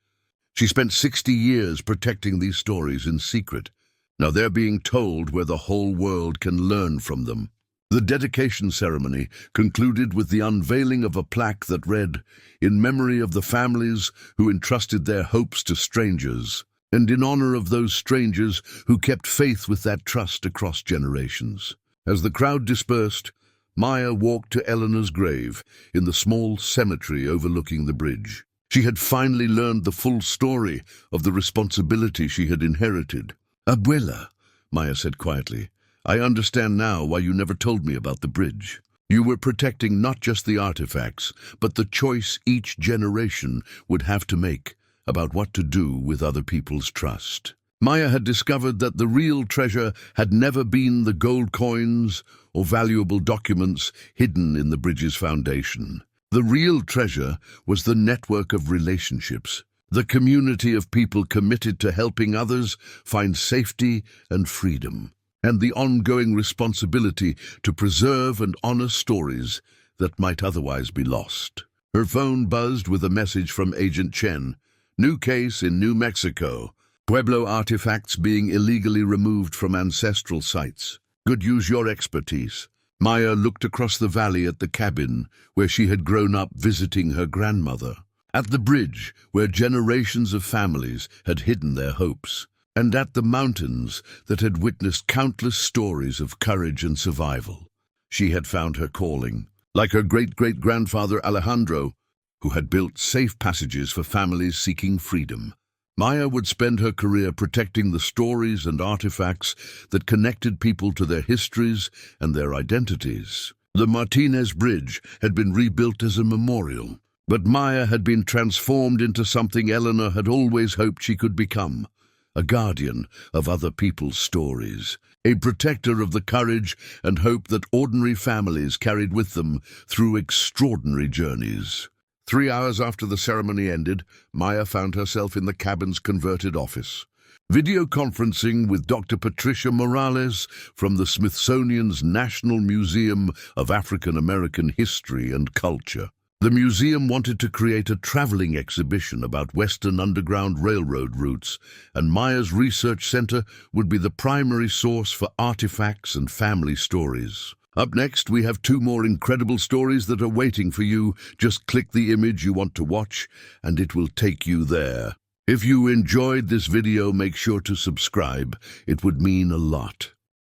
"She spent 60 years protecting these stories in secret. Now they're being told where the whole world can learn from them." The dedication ceremony concluded with the unveiling of a plaque that read, "In memory of the families who entrusted their hopes to strangers, and in honor of those strangers who kept faith with that trust across generations." As the crowd dispersed, Maya walked to Eleanor's grave in the small cemetery overlooking the bridge. She had finally learned the full story of the responsibility she had inherited. "Abuela," Maya said quietly, "I understand now why you never told me about the bridge. You were protecting not just the artifacts, but the choice each generation would have to make about what to do with other people's trust." Maya had discovered that the real treasure had never been the gold coins or valuable documents hidden in the bridge's foundation. The real treasure was the network of relationships, the community of people committed to helping others find safety and freedom, and the ongoing responsibility to preserve and honor stories that might otherwise be lost. Her phone buzzed with a message from Agent Chen. "New case in New Mexico. Pueblo artifacts being illegally removed from ancestral sites. Could use your expertise." Maya looked across the valley at the cabin where she had grown up visiting her grandmother, at the bridge where generations of families had hidden their hopes, and at the mountains that had witnessed countless stories of courage and survival. She had found her calling, like her great-great-grandfather Alejandro, who had built safe passages for families seeking freedom. Maya would spend her career protecting the stories and artifacts that connected people to their histories and their identities. The Martinez Bridge had been rebuilt as a memorial, but Maya had been transformed into something Eleanor had always hoped she could become: a guardian of other people's stories, a protector of the courage and hope that ordinary families carried with them through extraordinary journeys. 3 hours after the ceremony ended, Maya found herself in the cabin's converted office, video conferencing with Dr. Patricia Morales from the Smithsonian's National Museum of African American History and Culture. The museum wanted to create a traveling exhibition about Western Underground Railroad routes, and Maya's research center would be the primary source for artifacts and family stories. Up next, we have two more incredible stories that are waiting for you. Just click the image you want to watch, and it will take you there. If you enjoyed this video, make sure to subscribe. It would mean a lot.